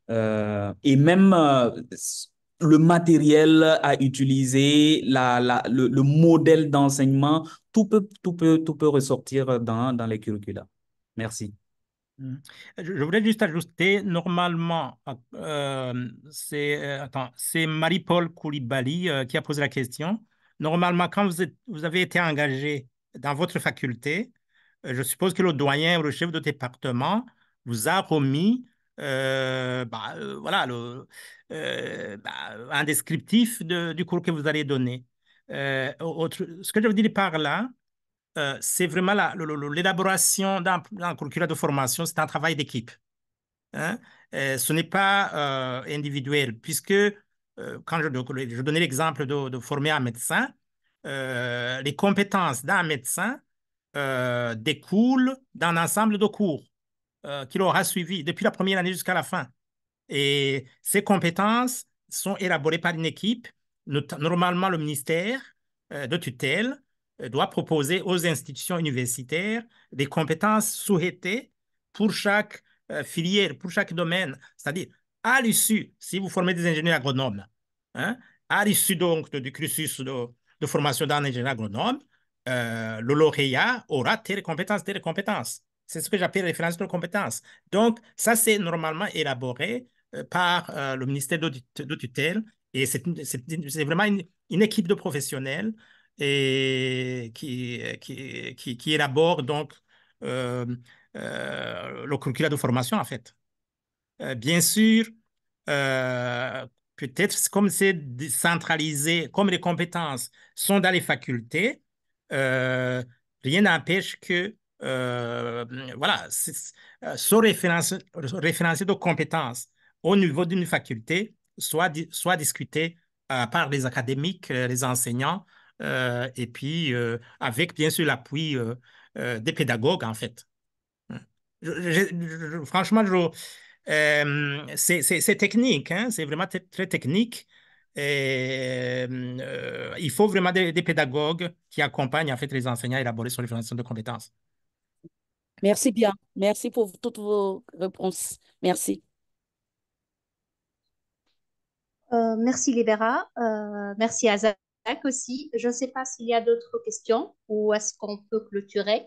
et même le matériel à utiliser, le modèle d'enseignement, tout peut ressortir dans les curricula. Merci. Je voudrais juste ajouter, normalement, c'est Marie-Paul Koulibaly qui a posé la question. Normalement, quand vous avez été engagé dans votre faculté, je suppose que le doyen ou le chef de département vous a remis voilà, un descriptif du cours que vous allez donner. Ce que je veux dire par là, c'est vraiment l'élaboration d'un curriculum de formation, c'est un travail d'équipe. Hein. Ce n'est pas individuel, puisque quand je donnais l'exemple de former un médecin, les compétences d'un médecin découlent d'un ensemble de cours qu'il aura suivi depuis la première année jusqu'à la fin. Et ces compétences sont élaborées par une équipe. Normalement, le ministère de tutelle doit proposer aux institutions universitaires des compétences souhaitées pour chaque filière, pour chaque domaine. C'est-à-dire, à l'issue, si vous formez des ingénieurs agronomes, hein, à l'issue donc du cursus de formation d'un ingénieur agronome, le lauréat aura telle compétence, telle compétence. C'est ce que j'appelle référence de compétences. Donc, ça, c'est normalement élaboré par le ministère de tutelle. Et c'est vraiment une équipe de professionnels qui élabore donc le curriculum de formation, en fait. Bien sûr, peut-être comme c'est décentralisé, comme les compétences sont dans les facultés, euh, rien n'empêche que voilà, ce référentiel de compétences au niveau d'une faculté soit discuté par les académiques, les enseignants, et puis avec bien sûr l'appui des pédagogues, en fait. Franchement, c'est technique, hein, c'est vraiment très technique. Et, il faut vraiment des pédagogues qui accompagnent en fait les enseignants à élaborer sur les formations de compétences. Merci bien. Merci pour toutes vos réponses. Merci. Merci Libera. Merci à Zach aussi. Je ne sais pas s'il y a d'autres questions ou est-ce qu'on peut clôturer.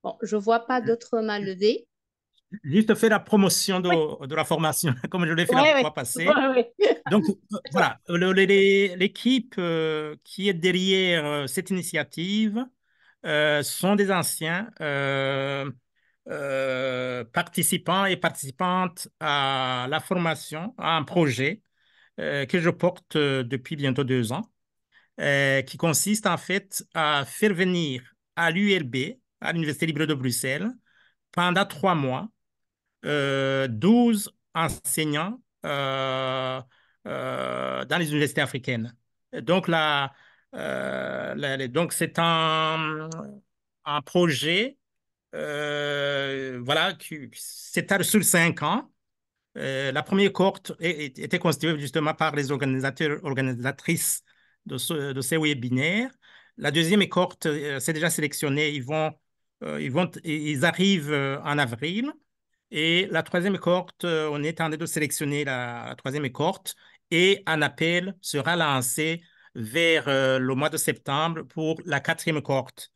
Bon, je ne vois pas d'autres mains levées. juste faire la promotion de la formation, comme je l'ai fait Oui, la oui, fois passée. oui, oui. Donc, voilà, l'équipe qui est derrière cette initiative sont des anciens participants et participantes à la formation, à un projet que je porte depuis bientôt 2 ans, qui consiste en fait à faire venir à l'ULB, à l'Université libre de Bruxelles, pendant 3 mois, 12 enseignants dans les universités africaines. Donc, donc c'est un projet voilà, qui s'étale sur 5 ans. La première cohorte était constituée justement par les organisateurs, organisatrices de ces webinaires. La deuxième cohorte s'est déjà sélectionnée. Ils arrivent en avril. Et la troisième cohorte, on est en train de sélectionner la troisième cohorte et un appel sera lancé vers le mois de septembre pour la quatrième cohorte.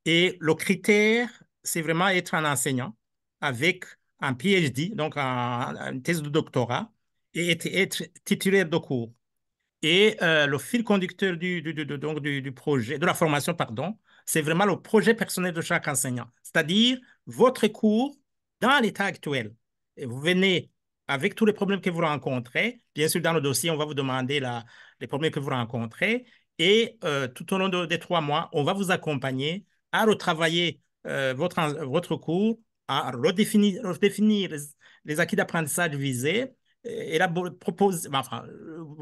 Et le critère, c'est vraiment être un enseignant avec un PhD, donc une thèse de doctorat, et être titulaire de cours. Et le fil conducteur donc du projet, de la formation, pardon, c'est vraiment le projet personnel de chaque enseignant, c'est-à-dire votre cours dans l'état actuel. Et vous venez avec tous les problèmes que vous rencontrez. Bien sûr, dans le dossier, on va vous demander les problèmes que vous rencontrez. Et tout au long des 3 mois, on va vous accompagner à retravailler votre cours, à redéfinir les acquis d'apprentissage visés et là,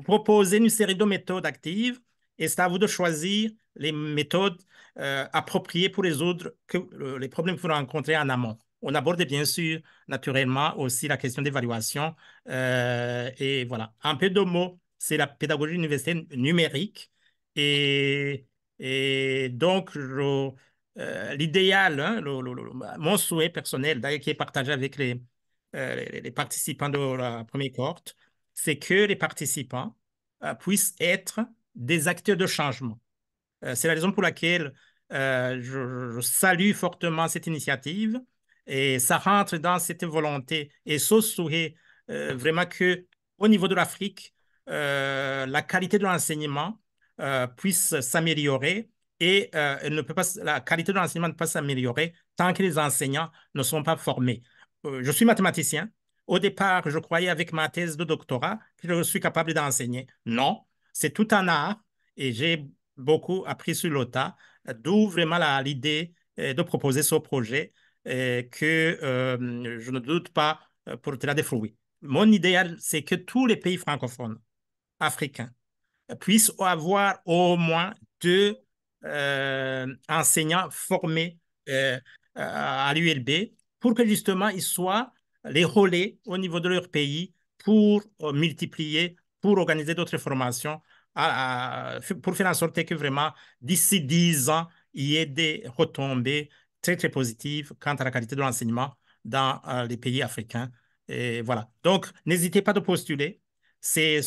proposer une série de méthodes actives et c'est à vous de choisir les méthodes appropriées pour résoudre les problèmes que vous rencontrez en amont. On aborde bien sûr, naturellement, aussi la question d'évaluation. Et voilà, un peu de mots, c'est la pédagogie universitaire numérique. Et, et donc, l'idéal, hein, mon souhait personnel, d'ailleurs, qui est partagé avec les participants de la première cohorte, c'est que les participants puissent être des acteurs de changement. C'est la raison pour laquelle je salue fortement cette initiative et ça rentre dans cette volonté et ce souhait vraiment que au niveau de l'Afrique, la qualité de l'enseignement puisse s'améliorer et elle ne peut pas, la qualité de l'enseignement ne peut pas s'améliorer tant que les enseignants ne sont pas formés. Je suis mathématicien. Au départ, je croyais avec ma thèse de doctorat que je suis capable d'enseigner. Non, c'est tout un art et j'ai beaucoup appris sur l'OTA, d'où vraiment l'idée de proposer ce projet que je ne doute pas portera des fruits. Mon idéal, c'est que tous les pays francophones africains puissent avoir au moins 2 enseignants formés à l'ULB pour que justement ils soient les relais au niveau de leur pays pour multiplier, pour organiser d'autres formations, pour faire en sorte que vraiment d'ici 10 ans, il y ait des retombées très très positives quant à la qualité de l'enseignement dans les pays africains. Et voilà. Donc, n'hésitez pas de postuler. C'est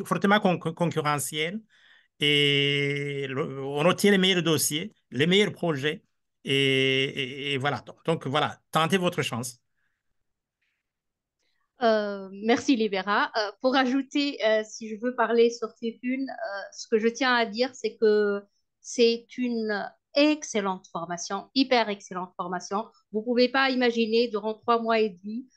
fortement concurrentiel et on retient les meilleurs dossiers, les meilleurs projets et voilà. Donc, voilà, tentez votre chance. Merci Libera. Pour ajouter, si je veux parler sur Tribune, ce que je tiens à dire, c'est que c'est une excellente formation, hyper excellente formation. Vous ne pouvez pas imaginer durant 3 mois et demi.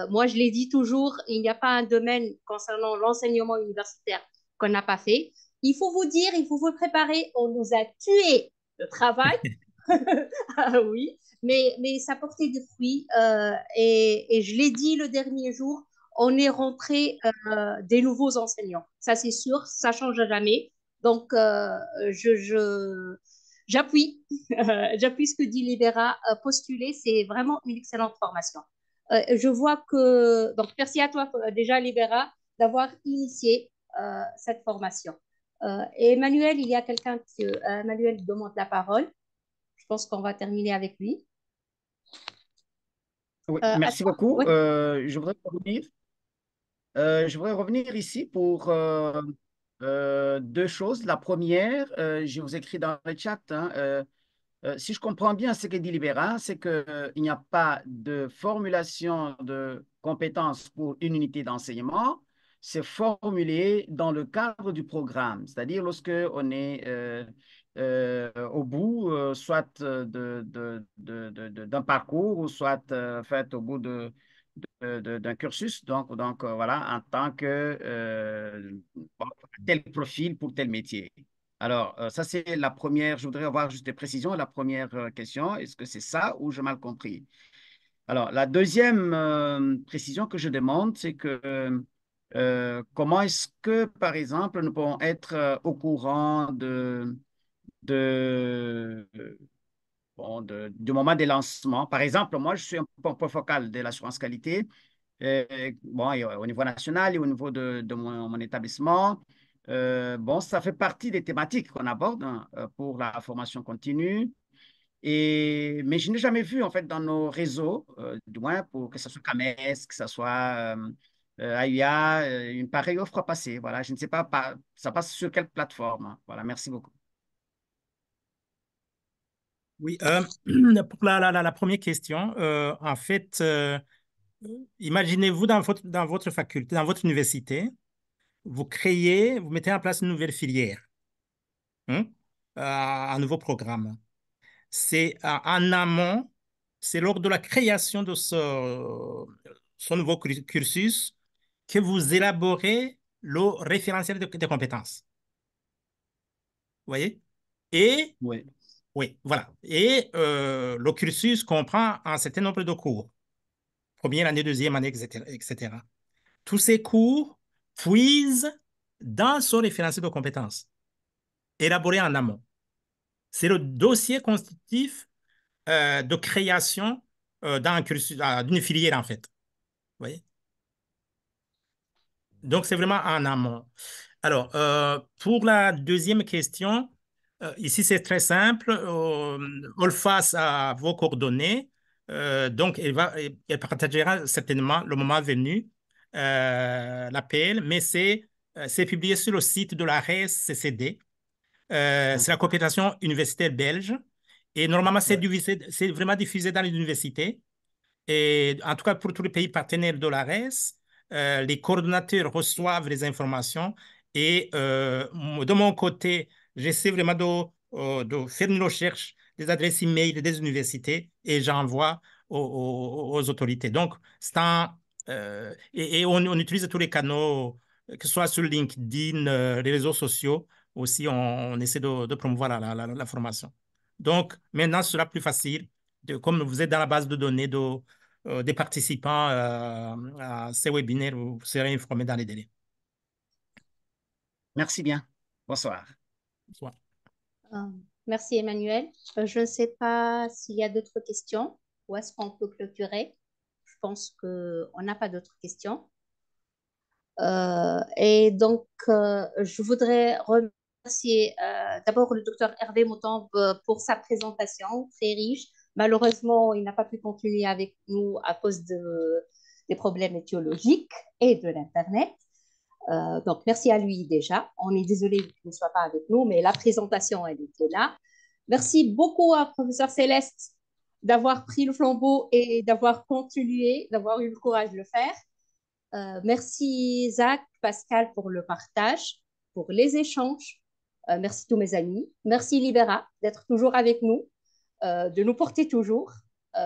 Moi, je l'ai dit toujours, il n'y a pas un domaine concernant l'enseignement universitaire qu'on n'a pas fait. Il faut vous dire, il faut vous préparer. On nous a tué le travail. Ah oui, mais ça portait des fruits. Et je l'ai dit le dernier jour, on est rentré des nouveaux enseignants. Ça, c'est sûr, ça ne change jamais. Donc, j'appuie, j'appuie ce que dit Libera. Postuler, c'est vraiment une excellente formation. Je vois que, donc merci à toi déjà, Libera, d'avoir initié cette formation. Et Emmanuel, il y a quelqu'un qui, Emmanuel demande la parole. Je pense qu'on va terminer avec lui. Oui, merci beaucoup. Oui. Je voudrais revenir ici pour 2 choses. La première, je vous écris dans le chat, hein, Si je comprends bien ce que dit Libera, c'est qu'il n'y a pas de formulation de compétences pour une unité d'enseignement, c'est formulé dans le cadre du programme, c'est-à-dire lorsque on est au bout, soit d'un parcours, ou soit fait au bout d'un cursus, donc voilà, en tant que bon, tel profil pour tel métier. Alors, ça, c'est la première. Je voudrais avoir juste des précisions. La première question, est-ce que c'est ça ou j'ai mal compris? Alors, la deuxième précision que je demande, c'est que comment est-ce que, par exemple, nous pouvons être au courant de, bon, du moment des lancements? Par exemple, moi, je suis un point focal de l'assurance qualité, bon, et au niveau national et au niveau de mon établissement. Bon, ça fait partie des thématiques qu'on aborde, hein, pour la formation continue. Mais je n'ai jamais vu, en fait, dans nos réseaux, du moins, pour que ce soit CAMES, que ce soit AUA, une pareille offre à passer. Voilà, je ne sais pas, ça passe sur quelle plateforme, hein. Voilà, merci beaucoup. Oui, pour la première question, en fait, imaginez-vous dans votre faculté, dans votre université, vous mettez en place une nouvelle filière, hein, un nouveau programme. C'est en amont, c'est lors de la création de ce nouveau cursus que vous élaborez le référentiel des compétences. Vous voyez? Et, Oui. oui, voilà. Et le cursus comprend un certain nombre de cours. Première année, deuxième année, etc., etc. Tous ces cours puisent dans ce référentiel de compétences, élaboré en amont. C'est le dossier constitutif de création d'un cursus, d'une filière, en fait. Vous voyez? Donc, c'est vraiment en amont. Alors, pour la deuxième question, ici, c'est très simple. Olfas a vos coordonnées. Donc, elle partagera certainement le moment venu l'appel, mais c'est publié sur le site de la RES-CCD. C'est la coopération universitaire belge. Et normalement, c'est vraiment diffusé dans les universités. Et en tout cas, pour tous les pays partenaires de l'ARES, les coordonnateurs reçoivent les informations. Et de mon côté, j'essaie vraiment de faire une recherche des adresses e-mail des universités et j'envoie aux autorités. Donc, on utilise tous les canaux, que ce soit sur LinkedIn, les réseaux sociaux. Aussi, on essaie de promouvoir la formation. Donc, maintenant, ce sera plus facile. Comme vous êtes dans la base de données des participants à ces webinaires, vous serez informés dans les délais. Merci bien. Bonsoir. Bonsoir. Merci Emmanuel. Je ne sais pas s'il y a d'autres questions ou est-ce qu'on peut clôturer. Je pense qu'on n'a pas d'autres questions. Et donc, je voudrais remercier d'abord le docteur Hervé Mouton pour sa présentation très riche. Malheureusement, il n'a pas pu continuer avec nous à cause des problèmes étiologiques et de l'Internet. Donc, merci à lui déjà. On est désolé qu'il ne soit pas avec nous, mais la présentation, elle était là. Merci beaucoup à professeur Céleste d'avoir pris le flambeau et d'avoir continué, d'avoir eu le courage de le faire. Merci Zach, Pascal pour le partage, pour les échanges. Merci tous mes amis. Merci Libera d'être toujours avec nous, de nous porter toujours.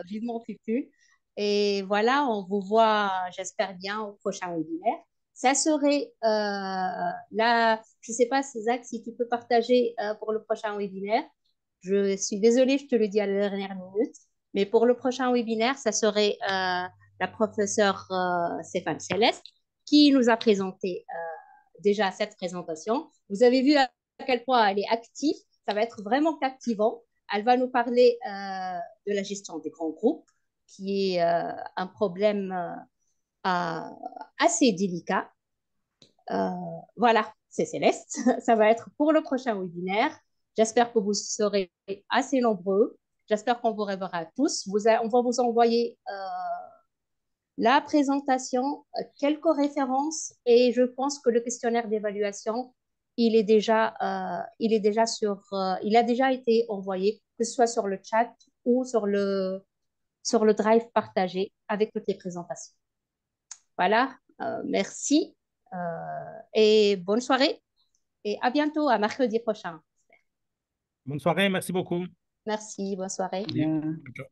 Vivement Tutu. Et voilà, on vous voit, j'espère bien, au prochain webinaire. Ça serait là, je ne sais pas, Zach, si tu peux partager pour le prochain webinaire. Je suis désolée, je te le dis à la dernière minute, mais pour le prochain webinaire, ça serait la professeure Stéphane Céleste qui nous a présenté déjà cette présentation. Vous avez vu à quel point elle est active, ça va être vraiment captivant. Elle va nous parler de la gestion des grands groupes, qui est un problème assez délicat. Voilà, c'est Céleste. Ça va être pour le prochain webinaire. J'espère que vous serez assez nombreux. J'espère qu'on vous reverra tous. On va vous envoyer la présentation, quelques références et je pense que le questionnaire d'évaluation, il a déjà été envoyé que ce soit sur le chat ou sur le drive partagé avec toutes les présentations. Voilà, merci et bonne soirée et à bientôt, à mercredi prochain. Bonne soirée, merci beaucoup. Merci, bonne soirée. Bien. D'accord.